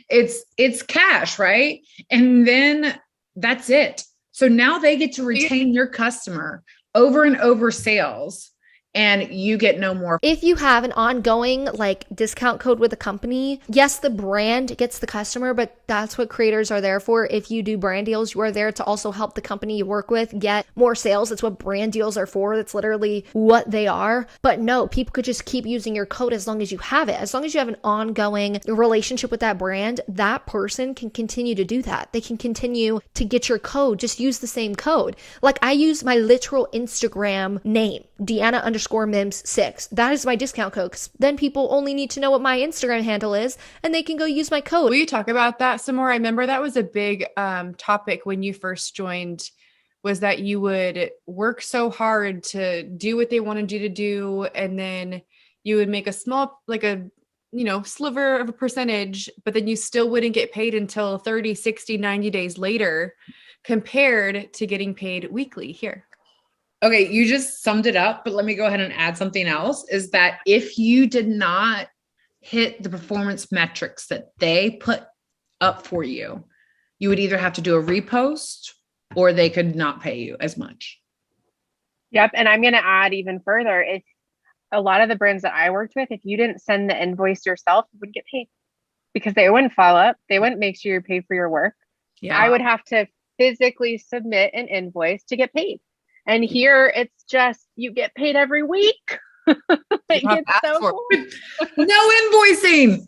it's cash, right? And then that's it. So now they get to retain your customer over and over sales, and you get no more. If you have an ongoing like discount code with a company, yes, the brand gets the customer, but that's what creators are there for. If you do brand deals, you are there to also help the company you work with get more sales. That's what brand deals are for. That's literally what they are. But no, people could just keep using your code as long as you have it. As long as you have an ongoing relationship with that brand, that person can continue to do that. They can continue to get your code. Just use the same code. Like I use my literal Instagram name, Deanna_Mims6. That is my discount code. 'Cause then people only need to know what my Instagram handle is and they can go use my code. Will you talk about that some more? I remember that was a big topic when you first joined was that you would work so hard to do what they wanted you to do. And then you would make a small, like a, sliver of a percentage, but then you still wouldn't get paid until 30, 60, 90 days later, compared to getting paid weekly here. Okay, you just summed it up, but let me go ahead and add something else, is that if you did not hit the performance metrics that they put up for you, you would either have to do a repost or they could not pay you as much. Yep. And I'm going to add even further. If a lot of the brands that I worked with, if you didn't send the invoice yourself, you wouldn't get paid because they wouldn't follow up. They wouldn't make sure you're paid for your work. Yeah. I would have to physically submit an invoice to get paid. And here it's just, you get paid every week. It's so cool. No invoicing.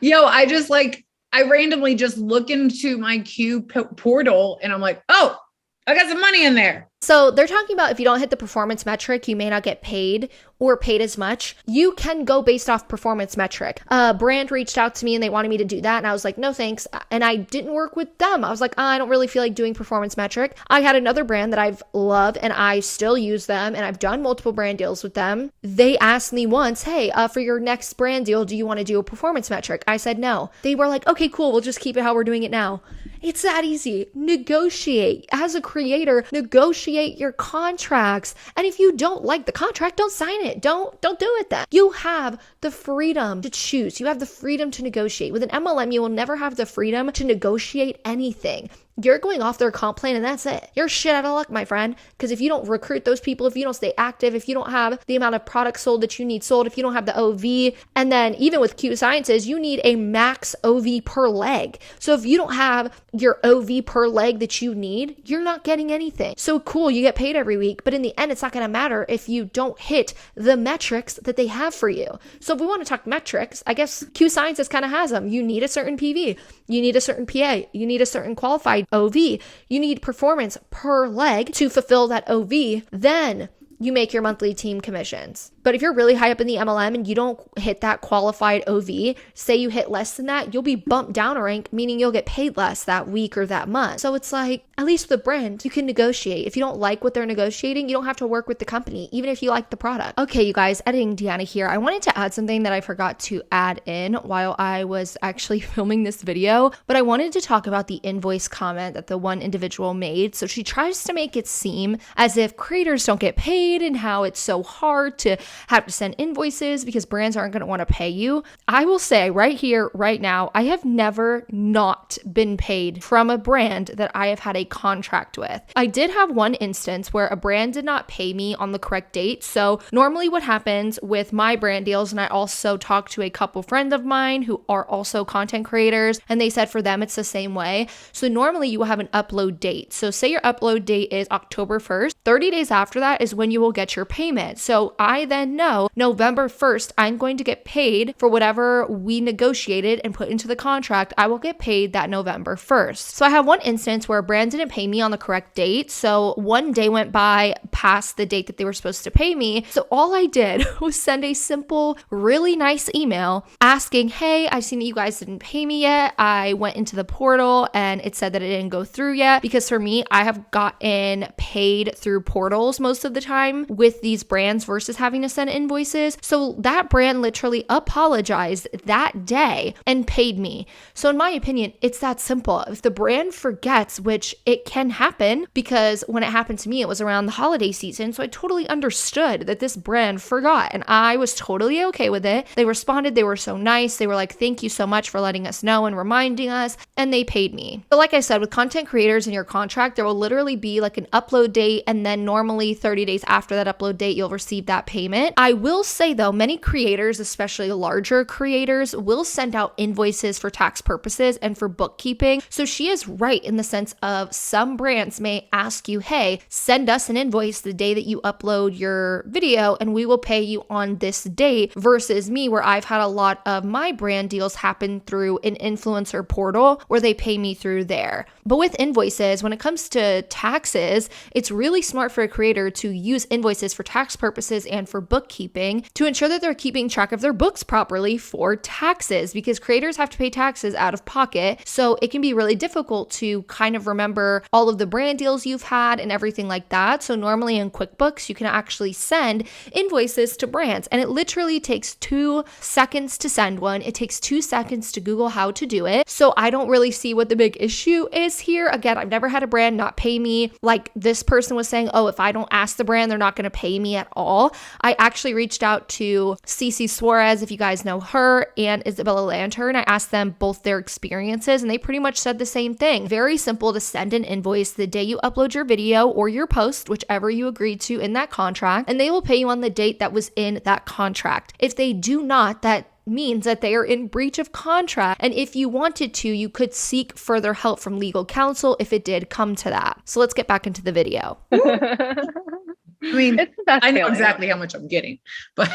Yo, I randomly just look into my Q portal and I'm like, oh, I got some money in there. So they're talking about if you don't hit the performance metric, you may not get paid or paid as much. You can go based off performance metric. A brand reached out to me and they wanted me to do that. And I was like, no, thanks. And I didn't work with them. I was like, I don't really feel like doing performance metric. I had another brand that I've loved and I still use them and I've done multiple brand deals with them. They asked me once, hey, for your next brand deal, do you want to do a performance metric? I said no. They were like, okay, cool. We'll just keep it how we're doing it now. It's that easy. Negotiate. As a creator, negotiate your contracts. And if you don't like the contract, don't sign it. Don't do it then. You have the freedom to choose. You have the freedom to negotiate. With an MLM, you will never have the freedom to negotiate anything. You're going off their comp plan and that's it. You're shit out of luck, my friend. Because if you don't recruit those people, if you don't stay active, if you don't have the amount of products sold that you need sold, if you don't have the OV, and then even with Q Sciences, you need a max OV per leg. So if you don't have your OV per leg that you need, you're not getting anything. So cool, you get paid every week, but in the end, it's not going to matter if you don't hit the metrics that they have for you. So if we want to talk metrics, I guess Q Sciences kind of has them. You need a certain PV, you need a certain PA, you need a certain qualified OV, you need performance per leg to fulfill that OV, then you make your monthly team commissions. But if you're really high up in the MLM and you don't hit that qualified OV, say you hit less than that, you'll be bumped down a rank, meaning you'll get paid less that week or that month. So it's like, at least with the brand, you can negotiate. If you don't like what they're negotiating, you don't have to work with the company, even if you like the product. Okay, you guys, editing Deanna here. I wanted to add something that I forgot to add in while I was actually filming this video, but I wanted to talk about the invoice comment that the one individual made. So she tries to make it seem as if creators don't get paid and how it's so hard to have to send invoices because brands aren't going to want to pay you. I will say right here, right now, I have never not been paid from a brand that I have had a contract with. I did have one instance where a brand did not pay me on the correct date. So normally what happens with my brand deals, and I also talked to a couple friends of mine who are also content creators, and they said for them it's the same way. So normally you will have an upload date. So say your upload date is October 1st, 30 days after that is when you will get your payment. So I then know November 1st, I'm going to get paid for whatever we negotiated and put into the contract. I will get paid that November 1st. So I have one instance where a brand didn't pay me on the correct date. So one day went by past the date that they were supposed to pay me. So all I did was send a simple, really nice email asking, hey, I've seen that you guys didn't pay me yet. I went into the portal and it said that it didn't go through yet. Because for me, I have gotten paid through portals most of the time with these brands versus having to send invoices. So that brand literally apologized that day and paid me. So in my opinion, it's that simple. If the brand forgets, which it can happen, because when it happened to me, it was around the holiday season. So I totally understood that this brand forgot and I was totally okay with it. They responded. They were so nice. They were like, thank you so much for letting us know and reminding us. And they paid me. But like I said, with content creators in your contract, there will literally be like an upload date. And then normally 30 days after that upload date, you'll receive that payment. I will say though, many creators, especially larger creators, will send out invoices for tax purposes and for bookkeeping. So she is right in the sense of some brands may ask you, hey, send us an invoice the day that you upload your video and we will pay you on this date, versus me where I've had a lot of my brand deals happen through an influencer portal where they pay me through there. But with invoices, when it comes to taxes, it's really smart for a creator to use invoices for tax purposes and for bookkeeping to ensure that they're keeping track of their books properly for taxes, because creators have to pay taxes out of pocket. So it can be really difficult to kind of remember enter all of the brand deals you've had and everything like that. So normally in QuickBooks, you can actually send invoices to brands, and it literally takes 2 seconds to send one. It takes 2 seconds to Google how to do it. So I don't really see what the big issue is here. Again, I've never had a brand not pay me. Like this person was saying, oh, if I don't ask the brand, they're not going to pay me at all. I actually reached out to Cece Suarez, if you guys know her, and Isabella Lantern. I asked them both their experiences, and they pretty much said the same thing. Very simple to send an invoice the day you upload your video or your post, whichever you agreed to in that contract, and they will pay you on the date that was in that contract. If they do not, that means that they are in breach of contract. And if you wanted to, you could seek further help from legal counsel if it did come to that. So let's get back into the video. I mean, It's the best I know feeling. exactly how much I'm getting, but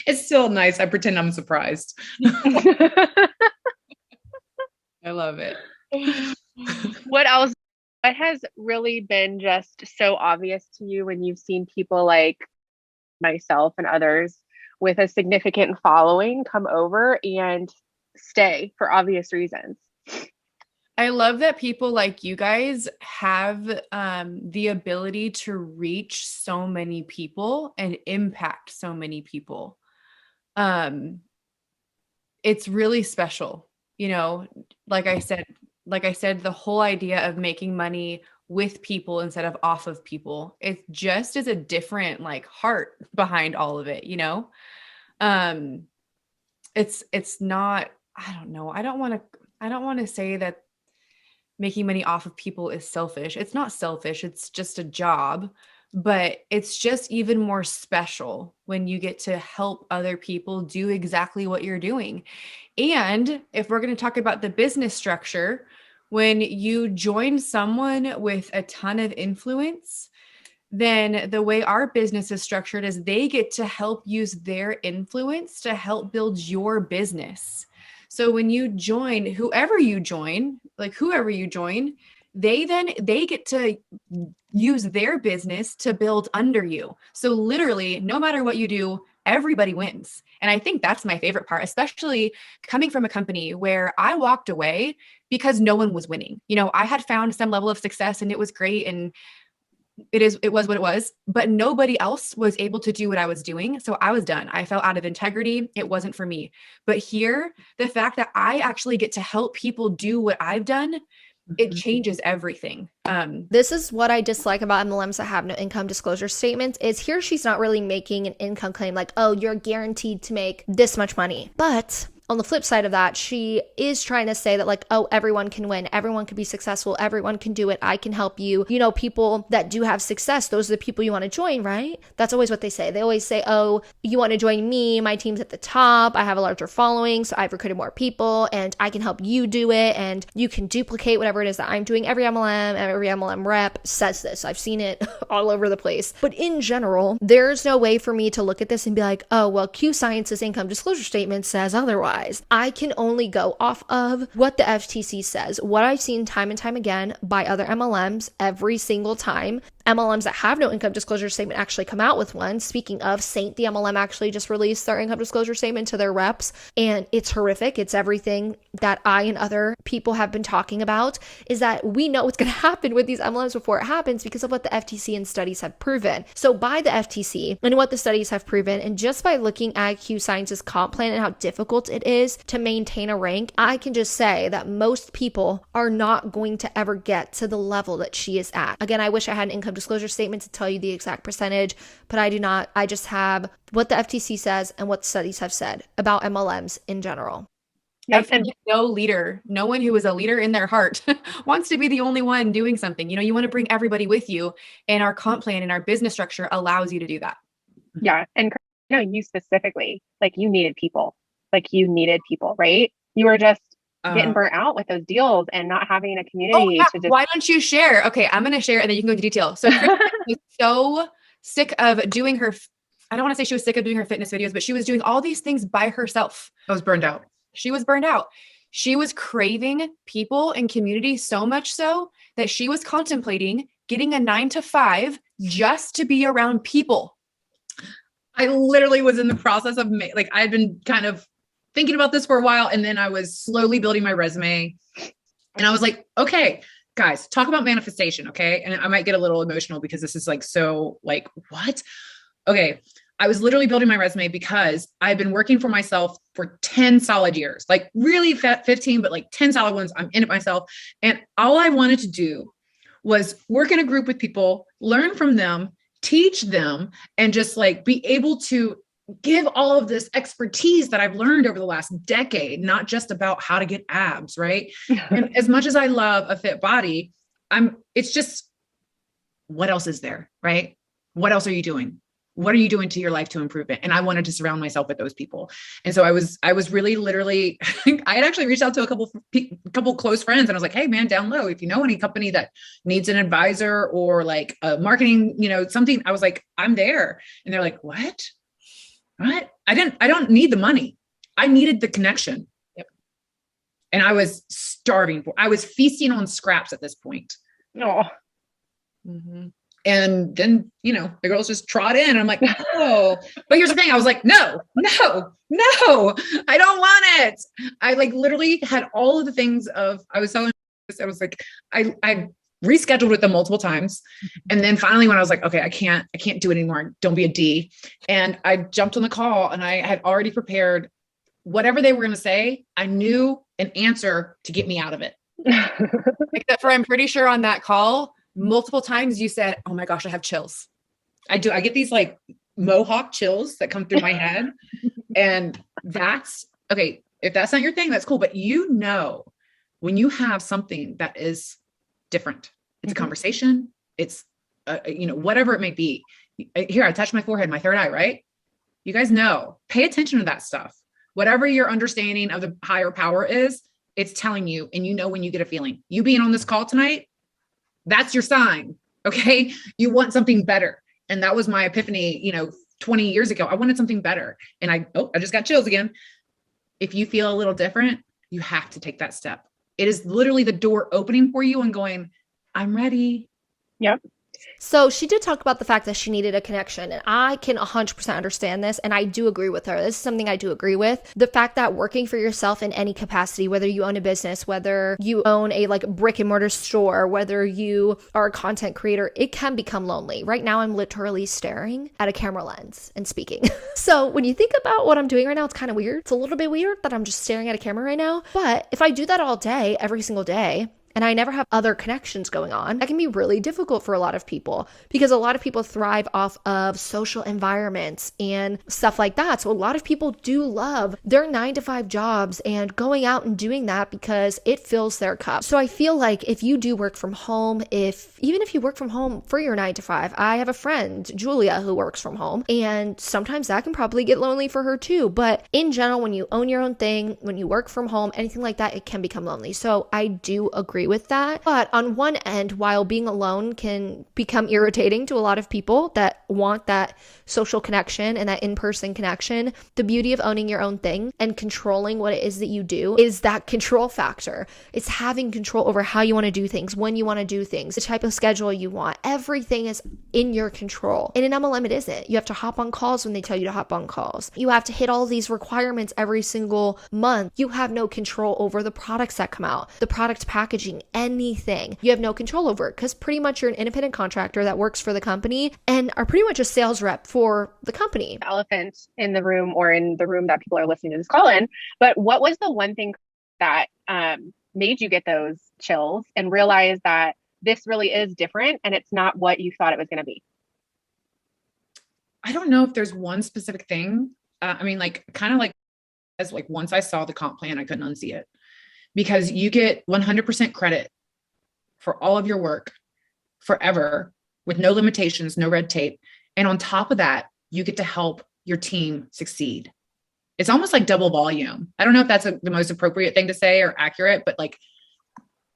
it's still nice. I pretend I'm surprised. I love it. What else? What has really been just so obvious to you when you've seen people like myself and others with a significant following come over and stay for obvious reasons? I love that people like you guys have the ability to reach so many people and impact so many people. It's really special. You know, like I said, the whole idea of making money with people instead of off of people, it just is a different like heart behind all of it, you know? It's not, I don't know. I don't want to say that making money off of people is selfish. It's not selfish. It's just a job, but it's just even more special when you get to help other people do exactly what you're doing. And if we're going to talk about the business structure, when you join someone with a ton of influence, then the way our business is structured is they get to help use their influence to help build your business. So when you join, whoever you join, they get to use their business to build under you. So literally, no matter what you do, everybody wins. And I think that's my favorite part, especially coming from a company where I walked away because no one was winning. You know, I had found some level of success and it was great. And it was what it was, but nobody else was able to do what I was doing. So I was done. I fell out of integrity. It wasn't for me. But here, the fact that I actually get to help people do what I've done, it changes everything. This is what I dislike about MLMs that have no income disclosure statements is here she's not really making an income claim like, oh, you're guaranteed to make this much money. But on the flip side of that, she is trying to say that like, oh, everyone can win. Everyone can be successful. Everyone can do it. I can help you. You know, people that do have success, those are the people you want to join, right? That's always what they say. They always say, oh, you want to join me. My team's at the top. I have a larger following. So I've recruited more people and I can help you do it. And you can duplicate whatever it is that I'm doing. Every MLM rep says this. I've seen it all over the place. But in general, there's no way for me to look at this and be like, oh, well, Q Science's income disclosure statement says otherwise. I can only go off of what the FTC says, what I've seen time and time again by other MLMs every single time. MLMs that have no income disclosure statement actually come out with one. Speaking of, Saint, the MLM actually just released their income disclosure statement to their reps, and it's horrific. It's everything that I and other people have been talking about, is that we know what's going to happen with these MLMs before it happens because of what the FTC and studies have proven. So by the FTC and what the studies have proven, and just by looking at Q Science's comp plan and how difficult it is to maintain a rank, I can just say that most people are not going to ever get to the level that she is at. Again, I wish I had an income disclosure statement to tell you the exact percentage, but I do not. I just have what the FTC says and what studies have said about MLMs in general. Yep. And No leader, no one who is a leader in their heart wants to be the only one doing something. You know, you want to bring everybody with you, and our comp plan and our business structure allows you to do that. yeah. And you know, you specifically, like you needed people, right? You were just getting burnt out with those deals and not having a community to just. Why don't you share? Okay, I'm going to share and then you can go into detail. So Chris was so sick of doing her, I don't want to say she was sick of doing her fitness videos, but she was doing all these things by herself. I was burned out. She was burned out. She was craving people and community so much so that she was contemplating getting a 9-to-5 just to be around people. I literally was in the process of I had been kind of thinking about this for a while, and then I was slowly building my resume, and I was like, okay, guys, talk about manifestation. Okay. And I might get a little emotional because this is like, so like, what? Okay. I was literally building my resume because I've been working for myself for 10 solid years, like really 15, but like 10 solid ones. I'm in it myself. And all I wanted to do was work in a group with people, learn from them, teach them, and just like be able to give all of this expertise that I've learned over the last decade, not just about how to get abs, right? And as much as I love a fit body, it's just, what else is there, right? What else are you doing? What are you doing to your life to improve it? And I wanted to surround myself with those people. And so I was really literally, I had actually reached out to a couple close friends and I was like, hey man, down low, if you know any company that needs an advisor or like a marketing, something, I was like, I'm there. And they're like, what? I don't need the money. I needed the connection. Yep. And I was I was feasting on scraps at this point. Oh. Mm-hmm. And then, the girls just trot in and I'm like, oh, but here's the thing. I was like, no, I don't want it. I like literally had all of the things I was like, I rescheduled with them multiple times. And then finally, when I was like, okay, I can't do it anymore. Don't be a D. And I jumped on the call and I had already prepared whatever they were going to say. I knew an answer to get me out of it. Except for I'm pretty sure on that call, multiple times you said, oh my gosh, I have chills. I do. I get these like mohawk chills that come through my head. And that's okay. If that's not your thing, that's cool. But when you have something that is different, it's a conversation, it's, whatever it may be. Here, I touch my forehead, my third eye, right? You guys know, pay attention to that stuff. Whatever your understanding of the higher power is, it's telling you, and when you get a feeling, you being on this call tonight, that's your sign. Okay. You want something better. And that was my epiphany, 20 years ago. I wanted something better. And I just got chills again. If you feel a little different, you have to take that step. It is literally the door opening for you and going, I'm ready. Yep. So she did talk about the fact that she needed a connection, and I can 100% understand this, and I do agree with her. This is something I do agree with. The fact that working for yourself in any capacity, whether you own a business, whether you own a like brick and mortar store, whether you are a content creator, it can become lonely. Right now, I'm literally staring at a camera lens and speaking. So when you think about what I'm doing right now, it's kind of weird. It's a little bit weird that I'm just staring at a camera right now. But if I do that all day, every single day, and I never have other connections going on, that can be really difficult for a lot of people because a lot of people thrive off of social environments and stuff like that. So a lot of people do love their 9-to-5 jobs and going out and doing that because it fills their cup. So I feel like if you do work from home, even if you work from home for your 9-to-5, I have a friend, Julia, who works from home, and sometimes that can probably get lonely for her too. But in general, when you own your own thing, when you work from home, anything like that, it can become lonely. So I do agree with that. But on one end, while being alone can become irritating to a lot of people that want that social connection and that in-person connection, the beauty of owning your own thing and controlling what it is that you do is that control factor. It's having control over how you want to do things, when you want to do things, the type of schedule you want. Everything is in your control. In an MLM, it isn't. You have to hop on calls when they tell you to hop on calls. You have to hit all these requirements every single month. You have no control over the products that come out, the product packaging, anything. You have no control over it because pretty much you're an independent contractor that works for the company and are pretty much a sales rep for the company. Elephant in the room, or in the room that people are listening to this call in. But what was the one thing that made you get those chills and realize that this really is different and it's not what you thought it was going to be? I don't know if there's one specific thing. Kind of like as like once I saw the comp plan, I couldn't unsee it because you get 100% credit for all of your work forever with no limitations, no red tape. And on top of that, you get to help your team succeed. It's almost like double volume. I don't know if that's the most appropriate thing to say or accurate, but like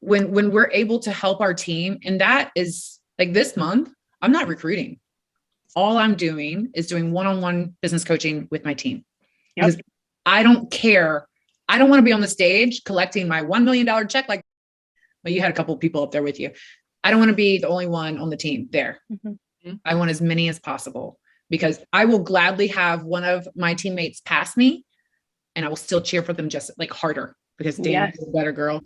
when we're able to help our team, and that is like this month, I'm not recruiting. All I'm doing is doing one-on-one business coaching with my team. Yep. Because I don't care. I don't want to be on the stage collecting my $1 million check. Like, well, you had a couple of people up there with you. I don't want to be the only one on the team there. Mm-hmm. I want as many as possible because I will gladly have one of my teammates pass me and I will still cheer for them just like harder because Dana Yes. is a better girl.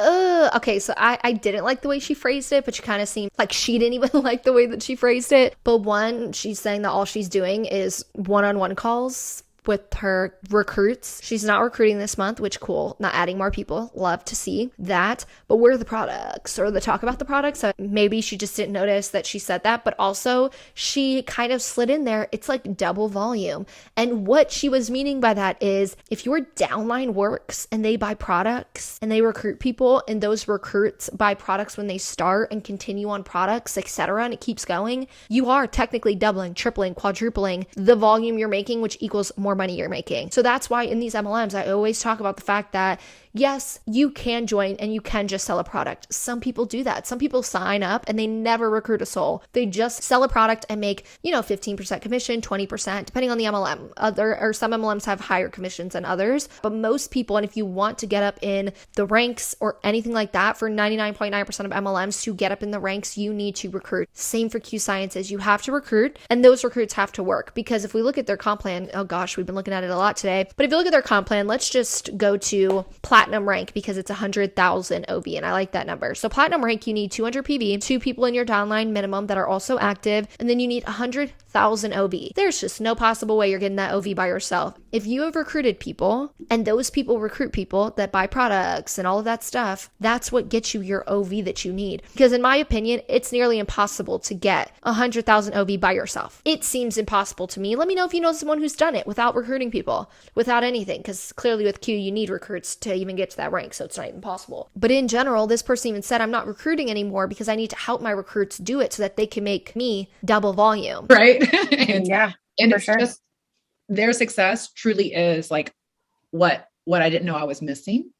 Okay, so I didn't like the way she phrased it, but she kind of seemed like she didn't even like the way that she phrased it. But one, she's saying that all she's doing is one-on-one calls with her recruits. She's not recruiting this month, which cool, not adding more people. Love to see that. But where are the products or the talk about the products? So maybe she just didn't notice that she said that, but also she kind of slid in there. It's like double volume. And what she was meaning by that is if your downline works and they buy products and they recruit people and those recruits buy products when they start and continue on products, etc., and it keeps going, you are technically doubling, tripling, quadrupling the volume you're making, which equals more money you're making. So that's why in these MLMs, I always talk about the fact that yes, you can join and you can just sell a product. Some people do that. Some people sign up and they never recruit a soul. They just sell a product and make, 15% commission, 20%, depending on the MLM. Some MLMs have higher commissions than others, but most people, and if you want to get up in the ranks or anything like that, for 99.9% of MLMs to get up in the ranks, you need to recruit. Same for Q Sciences. You have to recruit and those recruits have to work, because if we look at their comp plan, oh gosh, we've been looking at it a lot today, but if you look at their comp plan, let's just go to platinum rank because it's 100,000 OV and I like that number. So platinum rank, you need 200 PV, 2 people in your downline minimum that are also active, and then you need 100,000 OV. There's just no possible way you're getting that OV by yourself. If you have recruited people and those people recruit people that buy products and all of that stuff, that's what gets you your OV that you need. Because in my opinion, it's nearly impossible to get 100,000 OV by yourself. It seems impossible to me. Let me know if you know someone who's done it without recruiting people, without anything, because clearly with Q, you need recruits to even get to that rank, so it's not even possible. But in general, this person even said, I'm not recruiting anymore because I need to help my recruits do it so that they can make me double volume. Right. and Yeah, and for it's sure. just their success truly is like what I didn't know I was missing.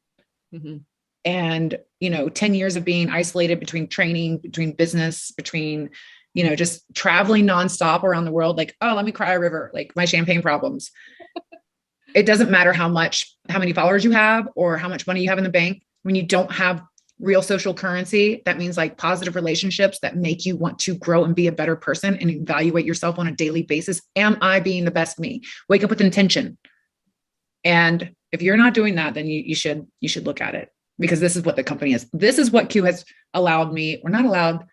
Mm-hmm. And 10 years of being isolated between training, between business, between just traveling nonstop around the world, like, oh, let me cry a river, like my champagne problems. It doesn't matter how many followers you have or how much money you have in the bank. When you don't have real social currency, that means like positive relationships that make you want to grow and be a better person and evaluate yourself on a daily basis. Am I being the best me? Wake up with intention. And if you're not doing that, then you should look at it, because this is what the company is. This is what Q has allowed me, or not allowed,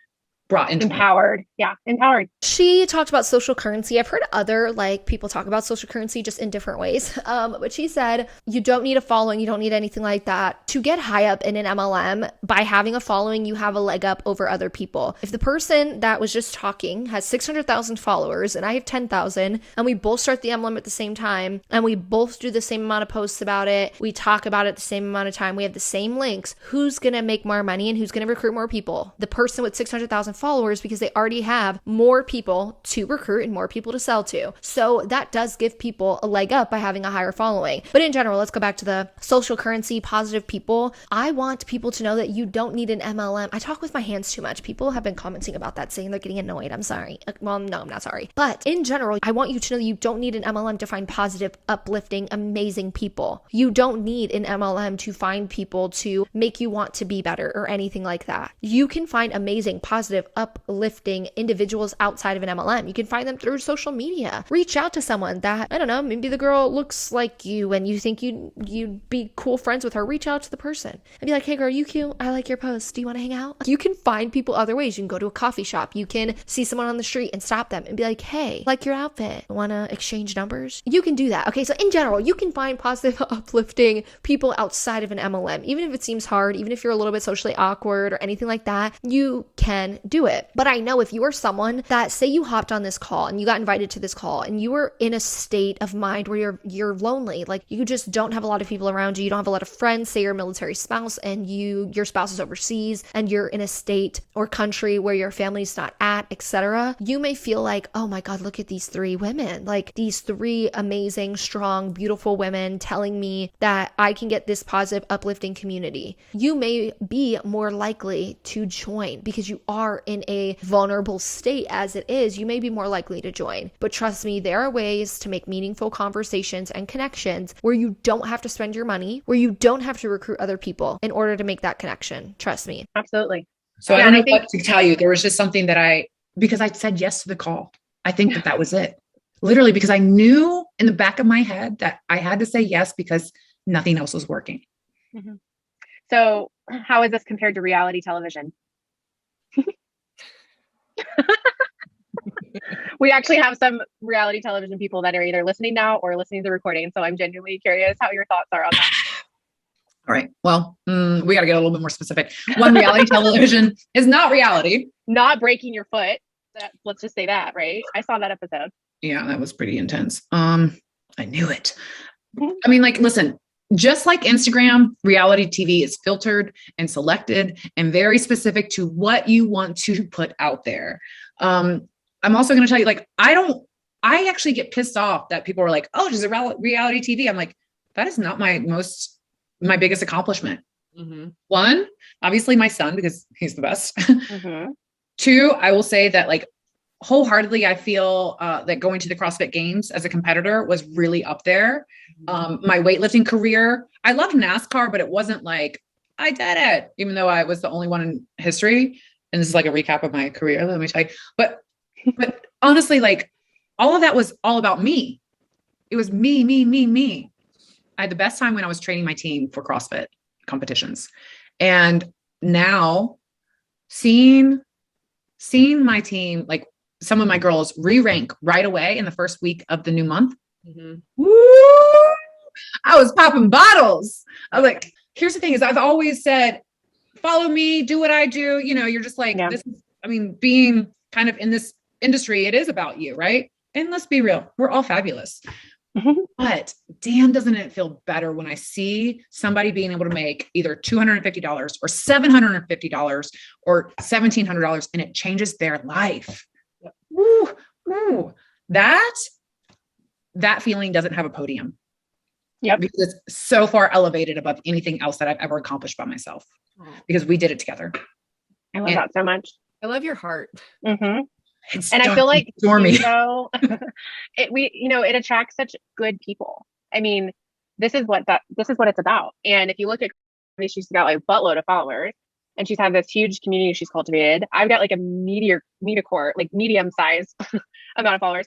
brought into Empowered. Yeah, empowered. She talked about social currency. I've heard other people talk about social currency just in different ways. But she said you don't need a following, you don't need anything like that to get high up in an MLM. By having a following, you have a leg up over other people. If the person that was just talking has 600,000 followers and I have 10,000, and we both start the MLM at the same time, and we both do the same amount of posts about it, we talk about it the same amount of time, we have the same links, who's gonna make more money and who's gonna recruit more people? The person with 600,000 followers, because they already have more people to recruit and more people to sell to. So that does give people a leg up by having a higher following. But in general, let's go back to the social currency, positive people. I want people to know that you don't need an MLM. I talk with my hands too much. People have been commenting about that, saying they're getting annoyed. I'm sorry. Well, no, I'm not sorry. But in general, I want you to know that you don't need an MLM to find positive, uplifting, amazing people. You don't need an MLM to find people to make you want to be better or anything like that. You can find amazing, positive, uplifting individuals outside of an MLM. You can find them through social media. Reach out to someone that, I don't know, maybe the girl looks like you and you think you'd be cool friends with her. Reach out to the person and be like, hey girl, you cute. I like your post. Do you want to hang out? You can find people other ways. You can go to a coffee shop. You can see someone on the street and stop them and be like, hey, like your outfit. Want to exchange numbers? You can do that. Okay, so in general, you can find positive, uplifting people outside of an MLM. Even if it seems hard, even if you're a little bit socially awkward or anything like that, you can do it. But I know if you are someone that, say you hopped on this call and you got invited to this call and you were in a state of mind where you're lonely, like you just don't have a lot of people around you, you don't have a lot of friends, say you're a military spouse and your spouse is overseas and you're in a state or country where your family's not at, etc., you may feel like, oh my God, look at these 3 women, like these 3 amazing, strong, beautiful women telling me that I can get this positive, uplifting community. You may be more likely to join because you are in a vulnerable state as it is. You may be more likely to join. But trust me, there are ways to make meaningful conversations and connections where you don't have to spend your money, where you don't have to recruit other people in order to make that connection. Trust me. Absolutely. So Yeah, I don't know and I think- what to tell you. There was just something that because I said yes to the call. I think that was it. Literally, because I knew in the back of my head that I had to say yes because nothing else was working. Mm-hmm. So how is this compared to reality television? We actually have some reality television people that are either listening now or listening to the recording. So I'm genuinely curious how your thoughts are on that. All right. Well, we got to get a little bit more specific. One, reality television is not reality. Not breaking your foot. Let's just say that, right? I saw that episode. Yeah, that was pretty intense. I knew it. I mean, like, listen, just like Instagram, reality TV is filtered and selected and very specific to what you want to put out there. I'm also going to tell you, like, I actually get pissed off that people are like, oh, just a reality TV. I'm like, that is not my biggest accomplishment. Mm-hmm. One, obviously my son, because he's the best. Mm-hmm. Two, I will say that, like, wholeheartedly, I feel that going to the CrossFit Games as a competitor was really up there. My weightlifting career, I loved NASCAR, but it wasn't like I did it, even though I was the only one in history. And this is like a recap of my career, let me tell you. But honestly, like, all of that was all about me. It was me. I had the best time when I was training my team for CrossFit competitions. And now seeing my team, like some of my girls re-rank right away in the first week of the new month. Mm-hmm. Woo! I was popping bottles. I was like, here's the thing is I've always said, follow me, do what I do. You know, you're just like, this is, I mean, being kind of in this industry, it is about you, right? And let's be real, we're all fabulous. Mm-hmm. But damn, doesn't it feel better when I see somebody being able to make either $250 or $750 or $1,700 and it changes their life. Woo. That feeling doesn't have a podium. Yep. Because it's so far elevated above anything else that I've ever accomplished by myself, because we did it together. I love that so much. I love your heart. Mm-hmm. It's and I feel like, stormy. You know, it attracts such good people. I mean, this is what it's about. And if you look at, she's got like a buttload of followers and she's had this huge community she's cultivated. I've got like a medium size amount of followers,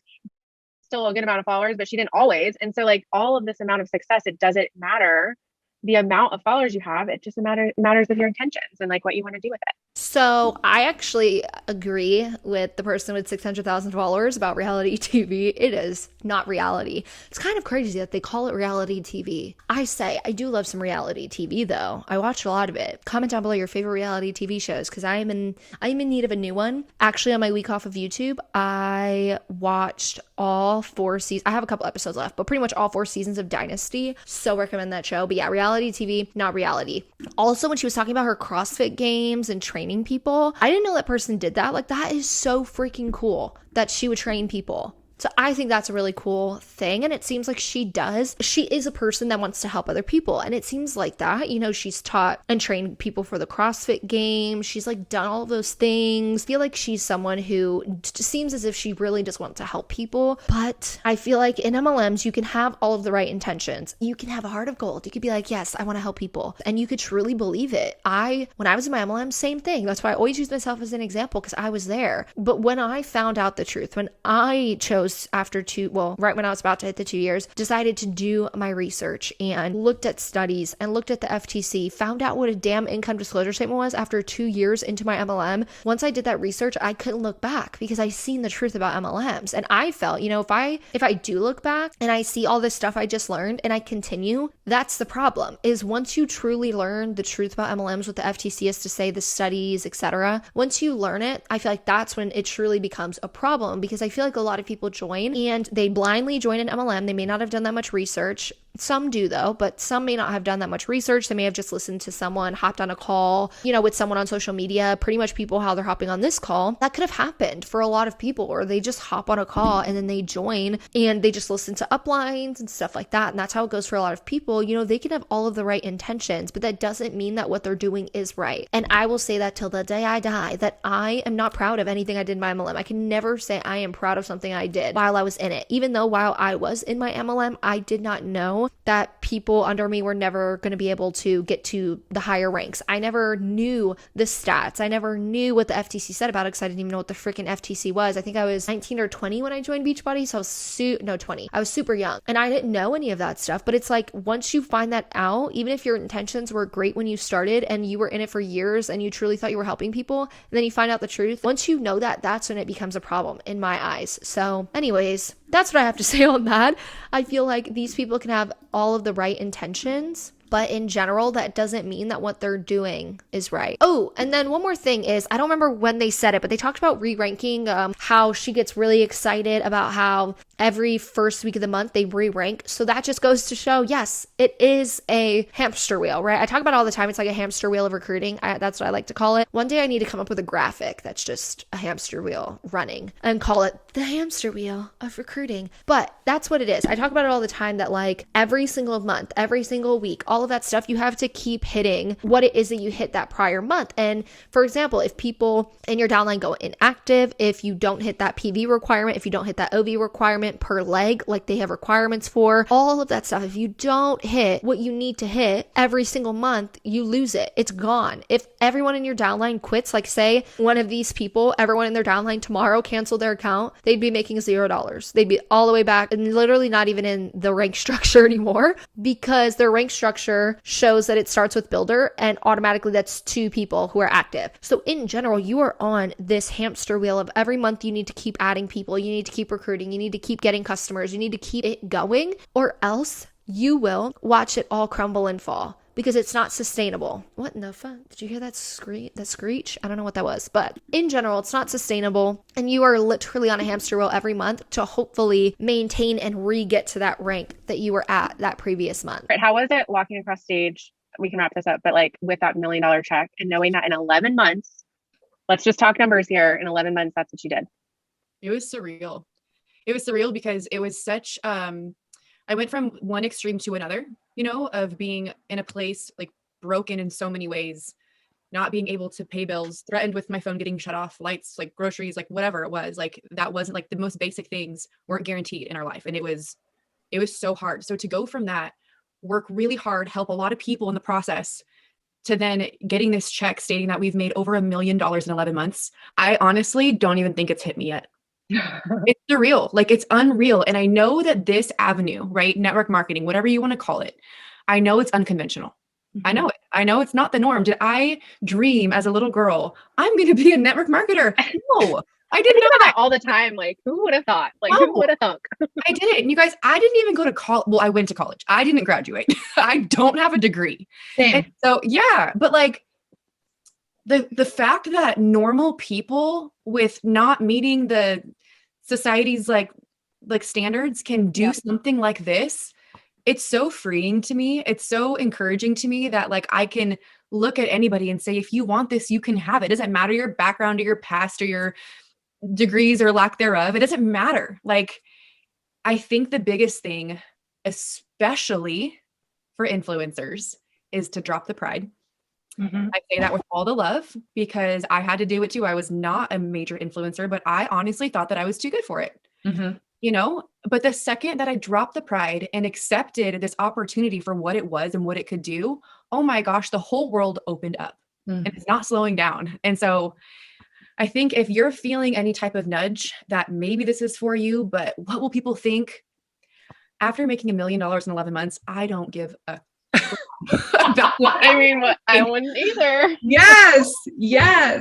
still a good amount of followers, but she didn't always. And so like all of this amount of success, it doesn't matter the amount of followers you have. It just matters of your intentions and like what you want to do with it. So I actually agree with the person with 600,000 followers about reality TV. It is not reality. It's kind of crazy that they call it reality TV. I do love some reality TV though. I watched a lot of it. Comment down below your favorite reality TV shows, because I'm in need of a new one. Actually, on my week off of YouTube, I watched all 4 seasons. I have a couple episodes left, but pretty much all 4 seasons of Dynasty. So recommend that show. But yeah, reality TV, not reality. Also, when she was talking about her CrossFit Games and training people, I didn't know that person did that. Like, that is so freaking cool that she would train people. So I think that's a really cool thing. And it seems like she does. She is a person that wants to help other people. And it seems like that, you know, she's taught and trained people for the CrossFit Games. She's like done all of those things. I feel like she's someone who seems as if she really just wants to help people. But I feel like in MLMs, you can have all of the right intentions. You can have a heart of gold. You could be like, yes, I want to help people. And you could truly believe it. When I was in my MLM, same thing. That's why I always use myself as an example, because I was there. But when I found out the truth, when I chose right when I was about to hit the 2 years, decided to do my research and looked at studies and looked at the FTC, found out what a damn income disclosure statement was after 2 years into my MLM. Once I did that research, I couldn't look back because I seen the truth about MLMs. And I felt, you know, if I do look back and I see all this stuff I just learned and I continue, that's the problem, is once you truly learn the truth about MLMs, what the FTC has to say, the studies, etc. Once you learn it, I feel like that's when it truly becomes a problem, because I feel like a lot of people join and they blindly join an MLM. They may not have done that much research. Some do though, but some may not have done that much research. They may have just listened to someone, hopped on a call, you know, with someone on social media, pretty much people how they're hopping on this call. That could have happened for a lot of people, or they just hop on a call and then they join and they just listen to uplines and stuff like that. And that's how it goes for a lot of people. You know, they can have all of the right intentions, but that doesn't mean that what they're doing is right. And I will say that till the day I die, that I am not proud of anything I did in my MLM. I can never say I am proud of something I did while I was in it. Even though while I was in my MLM, I did not know know that people under me were never going to be able to get to the higher ranks. I never knew the stats. I never knew what the FTC said about it because I didn't even know what the freaking FTC was. I think I was 19 or 20 when I joined Beachbody. So I was 20. I was super young and I didn't know any of that stuff. But it's like, once you find that out, even if your intentions were great when you started and you were in it for years and you truly thought you were helping people, and then you find out the truth, once you know that, that's when it becomes a problem in my eyes. So anyways, that's what I have to say on that. I feel like these people can have all of the right intentions, but in general, that doesn't mean that what they're doing is right. Oh, and then one more thing is, I don't remember when they said it, but they talked about re-ranking, how she gets really excited about how every first week of the month they re-rank. So that just goes to show, yes, it is a hamster wheel, right? I talk about it all the time. It's like a hamster wheel of recruiting. That's what I like to call it. One day I need to come up with a graphic that's just a hamster wheel running and call it the hamster wheel of recruiting. But that's what it is. I talk about it all the time, that like every single month, every single week, all of that stuff, you have to keep hitting what it is that you hit that prior month. And for example, if people in your downline go inactive, if you don't hit that PV requirement, if you don't hit that OV requirement per leg, like they have requirements for, all of that stuff, if you don't hit what you need to hit every single month, you lose it. It's gone. If everyone in your downline quits, like say one of these people, everyone in their downline tomorrow canceled their account, they'd be making $0. They'd be all the way back and literally not even in the rank structure anymore, because their rank structure shows that it starts with builder and automatically that's 2 people who are active. So in general, you are on this hamster wheel of every month you need to keep adding people, you need to keep recruiting, you need to keep getting customers, you need to keep it going, or else you will watch it all crumble and fall, because it's not sustainable. What in the fuck? Did you hear that screech? I don't know what that was, but in general, it's not sustainable. And you are literally on a hamster wheel every month to hopefully maintain and re-get to that rank that you were at that previous month. Right. How was it walking across stage? We can wrap this up, but like with that $1 million check and knowing that in 11 months, let's just talk numbers here. In 11 months, that's what you did. It was surreal. It was surreal because it was such, I went from one extreme to another, you know, of being in a place like broken in so many ways, not being able to pay bills, threatened with my phone getting shut off, lights, like groceries, like whatever it was, like that wasn't, like the most basic things weren't guaranteed in our life. And it was so hard. So to go from that, work really hard, help a lot of people in the process, to then getting this check stating that we've made over $1 million in 11 months. I honestly don't even think it's hit me yet. It's surreal. Like it's unreal. And I know that this avenue, right? Network marketing, whatever you want to call it, I know it's unconventional. Mm-hmm. I know it. I know it's not the norm. Did I dream as a little girl, I'm going to be a network marketer? No, I didn't know that all the time. Like who would have thought? Like who would have thunk? I did it. And you guys, I didn't even go to college. Well, I went to college. I didn't graduate. I don't have a degree. Same. So yeah, but like the fact that normal people with not meeting the society's like standards can do something like this, it's so freeing to me. It's so encouraging to me that like I can look at anybody and say, if you want this, you can have it. It doesn't matter your background or your past or your degrees or lack thereof. It doesn't matter. Like, I think the biggest thing, especially for influencers, is to drop the pride. Mm-hmm. I say that with all the love because I had to do it too. I was not a major influencer, but I honestly thought that I was too good for it. Mm-hmm. You know, but the second that I dropped the pride and accepted this opportunity for what it was and what it could do, oh my gosh, the whole world opened up and it's not slowing down. And so I think if you're feeling any type of nudge that maybe this is for you, but what will people think? After making $1 million in 11 months, I don't give a I mean, I wouldn't either. Yes.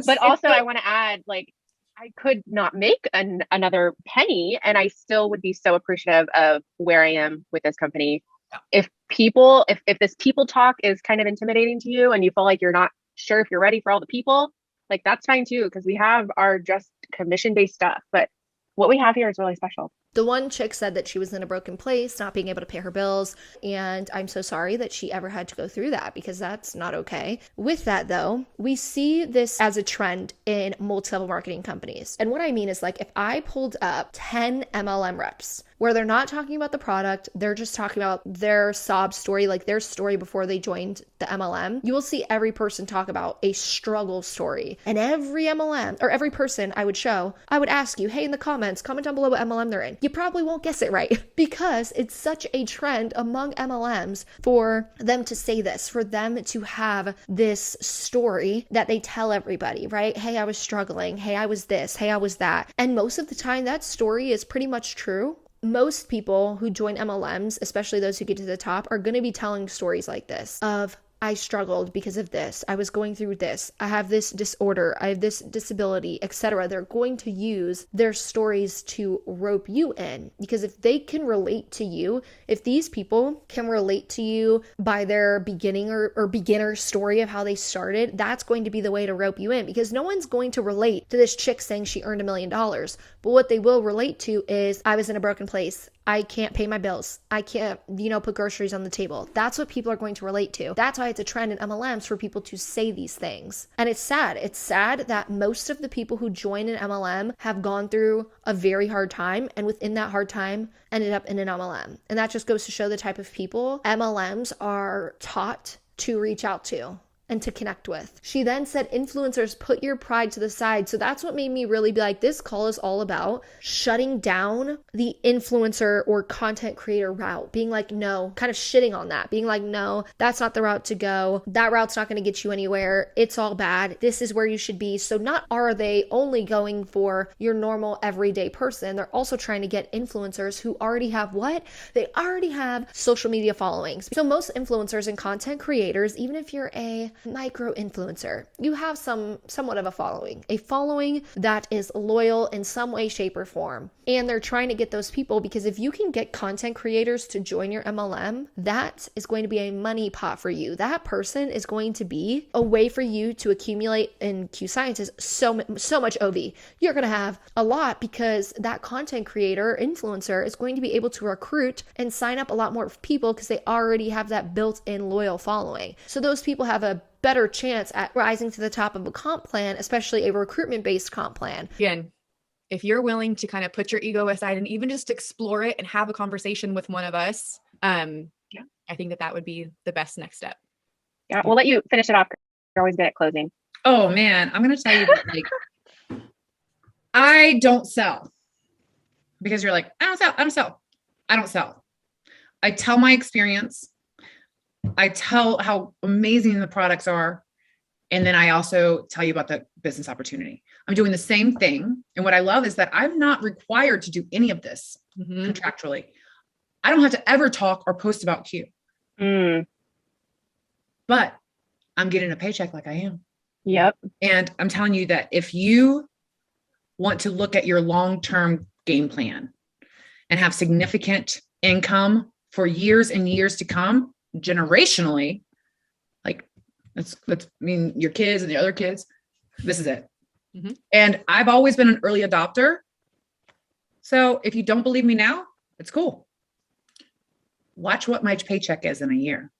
But also I want to add, like, I could not make another penny and I still would be so appreciative of where I am with this company. Yeah. If this people talk is kind of intimidating to you and you feel like you're not sure if you're ready for all the people, like that's fine too, because we have our just commission-based stuff. But what we have here is really special. The one chick said that she was in a broken place, not being able to pay her bills. And I'm so sorry that she ever had to go through that because that's not okay. With that though, we see this as a trend in multi-level marketing companies. And what I mean is like, if I pulled up 10 MLM reps where they're not talking about the product, they're just talking about their sob story, like their story before they joined the MLM, you will see every person talk about a struggle story. And every MLM or every person I would show, I would ask you, hey, in the comments, comment down below what MLM they're in. You probably won't guess it right because it's such a trend among MLMs for them to say this, for them to have this story that they tell everybody, right? Hey, I was struggling. Hey, I was this. Hey, I was that. And most of the time, that story is pretty much true. Most people who join MLMs, especially those who get to the top, are going to be telling stories like this of, I struggled because of this. I was going through this. I have this disorder. I have this disability, etc. They're going to use their stories to rope you in, because if they can relate to you, if these people can relate to you by their beginning or beginner story of how they started, that's going to be the way to rope you in, because no one's going to relate to this chick saying she earned $1 million. But what they will relate to is, I was in a broken place. I can't pay my bills. I can't, put groceries on the table. That's what people are going to relate to. That's why it's a trend in MLMs for people to say these things. And it's sad. It's sad that most of the people who join an MLM have gone through a very hard time, and within that hard time ended up in an MLM. And that just goes to show the type of people MLMs are taught to reach out to and to connect with. She then said, influencers, put your pride to the side. So that's what made me really be like, this call is all about shutting down the influencer or content creator route. Being like, no, kind of shitting on that. Being like, no, that's not the route to go. That route's not going to get you anywhere. It's all bad. This is where you should be. So not are they only going for your normal everyday person, they're also trying to get influencers who already have what? They already have social media followings. So most influencers and content creators, even if you're a micro influencer, you have somewhat of a following that is loyal in some way, shape, or form. And they're trying to get those people, because if you can get content creators to join your MLM, that is going to be a money pot for you. That person is going to be a way for you to accumulate in Q Sciences so much OV. You're going to have a lot, because that content creator, influencer, is going to be able to recruit and sign up a lot more people, because they already have that built-in loyal following. So those people have a better chance at rising to the top of a comp plan, especially a recruitment-based comp plan. Again, if you're willing to kind of put your ego aside and even just explore it and have a conversation with one of us, I think that would be the best next step. Yeah, we'll let you finish it off. You're always good at closing. Oh man, I'm going to tell you that, I don't sell, because you're like, I don't sell. I tell my experience. I tell how amazing the products are. And then I also tell you about the business opportunity. I'm doing the same thing. And what I love is that I'm not required to do any of this contractually. I don't have to ever talk or post about Q. But I'm getting a paycheck like I am. Yep. And I'm telling you that if you want to look at your long-term game plan and have significant income for years and years to come, generationally, let's mean your kids and the other kids, this is it. And I've always been an early adopter. So if you don't believe me now, it's cool. Watch what my paycheck is in a year.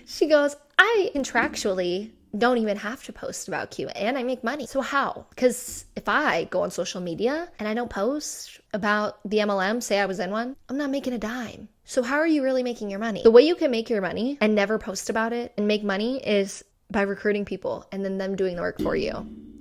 She goes, I contractually don't even have to post about Q, and I make money. So how? Because if I go on social media and I don't post about the MLM, say I was in one, I'm not making a dime. So how are you really making your money? The way you can make your money and never post about it and make money is by recruiting people and then them doing the work for you.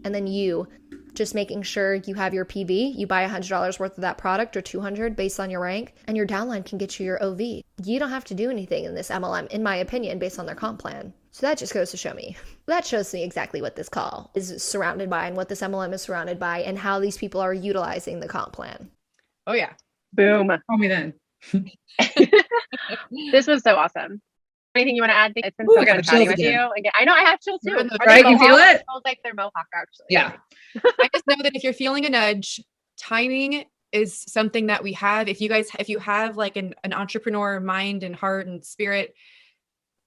And then you just making sure you have your PV, you buy $100 worth of that product or 200 based on your rank, and your downline can get you your OV. You don't have to do anything in this MLM, in my opinion, based on their comp plan. So that just goes to show me. That shows me exactly what this call is surrounded by and what this MLM is surrounded by and how these people are utilizing the comp plan. Oh yeah. Boom. Call me then. This was so awesome. Anything you want to add? It's been so fun chatting with you. Again, I know I have chills too. Right? You feel it? It feels like they're mohawk, actually. Yeah. I just know that if you're feeling a nudge, timing is something that we have. If you have like an entrepreneur mind and heart and spirit,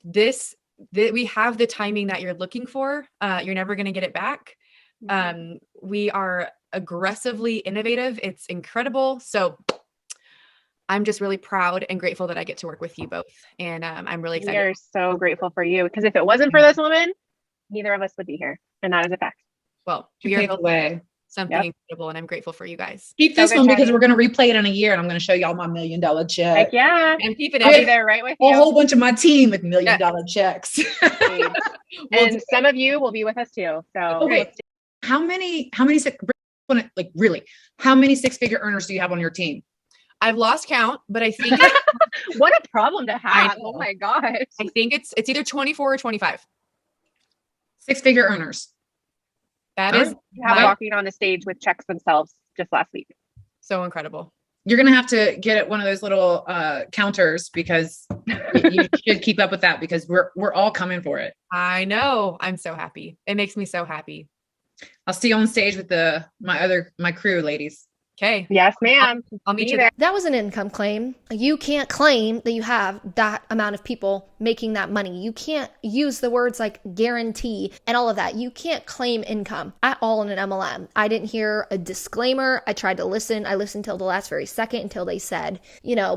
we have the timing that you're looking for. You're never going to get it back. We are aggressively innovative. It's incredible. So I'm just really proud and grateful that I get to work with you both. And I'm really excited. We are so grateful for you, because if it wasn't for this woman, neither of us would be here. And that is a fact. Well, We are the way. something incredible, and I'm grateful for you guys. Keep this one because we're going to replay it in a year and I'm going to show y'all my $1 million check. Heck yeah. And keep it. I'll be there right with you. A whole bunch of my team with $1 million checks. And some of you will be with us too. So okay. How many like really, how many six-figure earners do you have on your team? I've lost count, but I think what a problem to have. Oh my gosh. I think it's either 24 or 25. Six-figure earners. That is walking on the stage with checks themselves just last week. So incredible. You're going to have to get one of those little counters because you should keep up with that because we're all coming for it. I know. I'm so happy. It makes me so happy. I'll see you on stage with my crew, ladies. Okay. Yes, ma'am. I'll meet you there. That was an income claim. You can't claim that you have that amount of people making that money. You can't use the words like guarantee and all of that. You can't claim income at all in an MLM. I didn't hear a disclaimer. I tried to listen. I listened till the last very second until they said,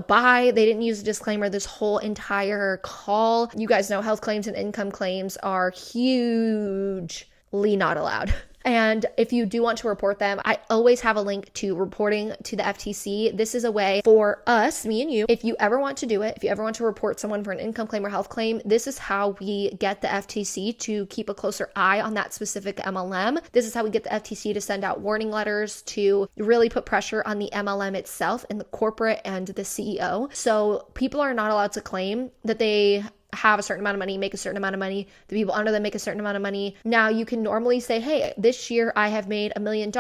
bye. They didn't use a disclaimer this whole entire call. You guys know health claims and income claims are hugely not allowed. And if you do want to report them, I always have a link to reporting to the FTC. This is a way for us, me and you, if you ever want to do it, if you ever want to report someone for an income claim or health claim, this is how we get the FTC to keep a closer eye on that specific MLM. This is how we get the FTC to send out warning letters to really put pressure on the MLM itself and the corporate and the CEO. So people are not allowed to claim that they have a certain amount of money, make a certain amount of money, the people under them make a certain amount of money. Now you can normally say, hey, this year I have made $1 million,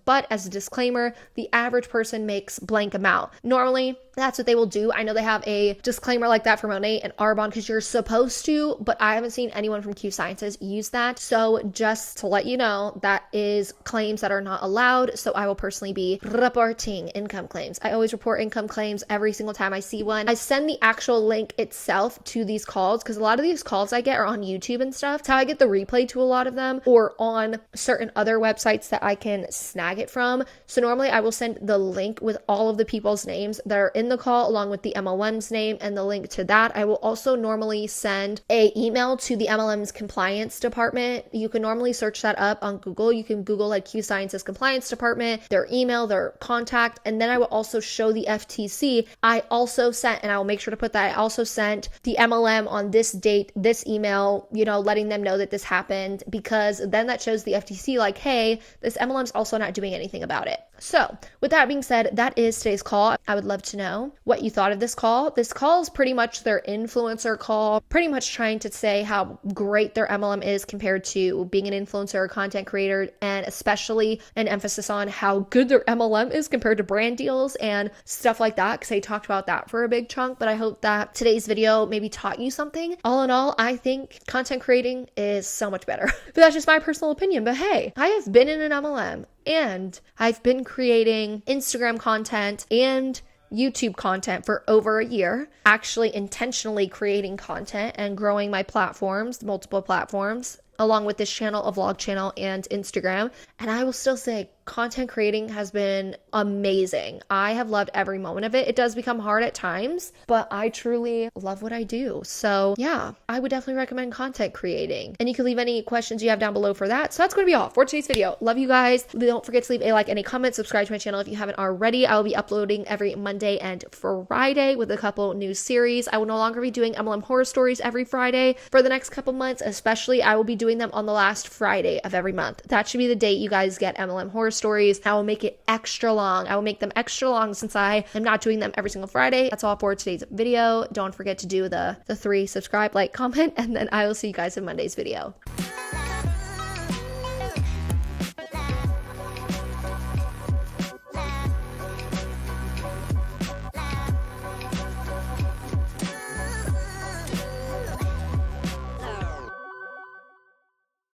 but as a disclaimer, the average person makes blank amount. Normally, that's what they will do. I know they have a disclaimer like that for Monat and Arbonne because you're supposed to, but I haven't seen anyone from Q Sciences use that. So just to let you know, that is claims that are not allowed. So I will personally be reporting income claims. I always report income claims every single time I see one. I send the actual link itself to these calls because a lot of these calls I get are on YouTube and stuff. That's how I get the replay to a lot of them, or on certain other websites that I can snag it from. So normally I will send the link with all of the people's names that are in the call along with the MLM's name and the link to that. I will also normally send a email to the MLM's compliance department. You can normally search that up on Google. You can Google like Q Sciences compliance department, their email, their contact, and then I will also show the FTC. I also sent, and I will make sure to put that, I also sent the MLM on this date, this email, letting them know that this happened, because then that shows the FTC like, hey, this MLM's also not doing anything about it. So with that being said, that is today's call. I would love to know what you thought of this call. This call is pretty much their influencer call, pretty much trying to say how great their MLM is compared to being an influencer or content creator, and especially an emphasis on how good their MLM is compared to brand deals and stuff like that, because they talked about that for a big chunk. But I hope that today's video maybe taught you something. All in all, I think content creating is so much better. But that's just my personal opinion. But hey, I have been in an MLM and I've been creating Instagram content and YouTube content for over a year, actually intentionally creating content and growing my platforms, multiple platforms, along with this channel, a vlog channel, and Instagram. And I will still say content creating has been amazing. I have loved every moment of it. It does become hard at times, but I truly love what I do. So yeah, I would definitely recommend content creating. And you can leave any questions you have down below for that. So that's going to be all for today's video. Love you guys. Don't forget to leave a like, any comment, subscribe to my channel if you haven't already. I will be uploading every Monday and Friday with a couple new series. I will no longer be doing MLM horror stories every Friday for the next couple months, especially I will be doing them on the last Friday of every month. That should be the date you guys get MLM horror stories. I will make it extra long. I will make them extra long since I am not doing them every single Friday. That's all for today's video. Don't forget to do the 3 subscribe, like, comment, and then I will see you guys in Monday's video.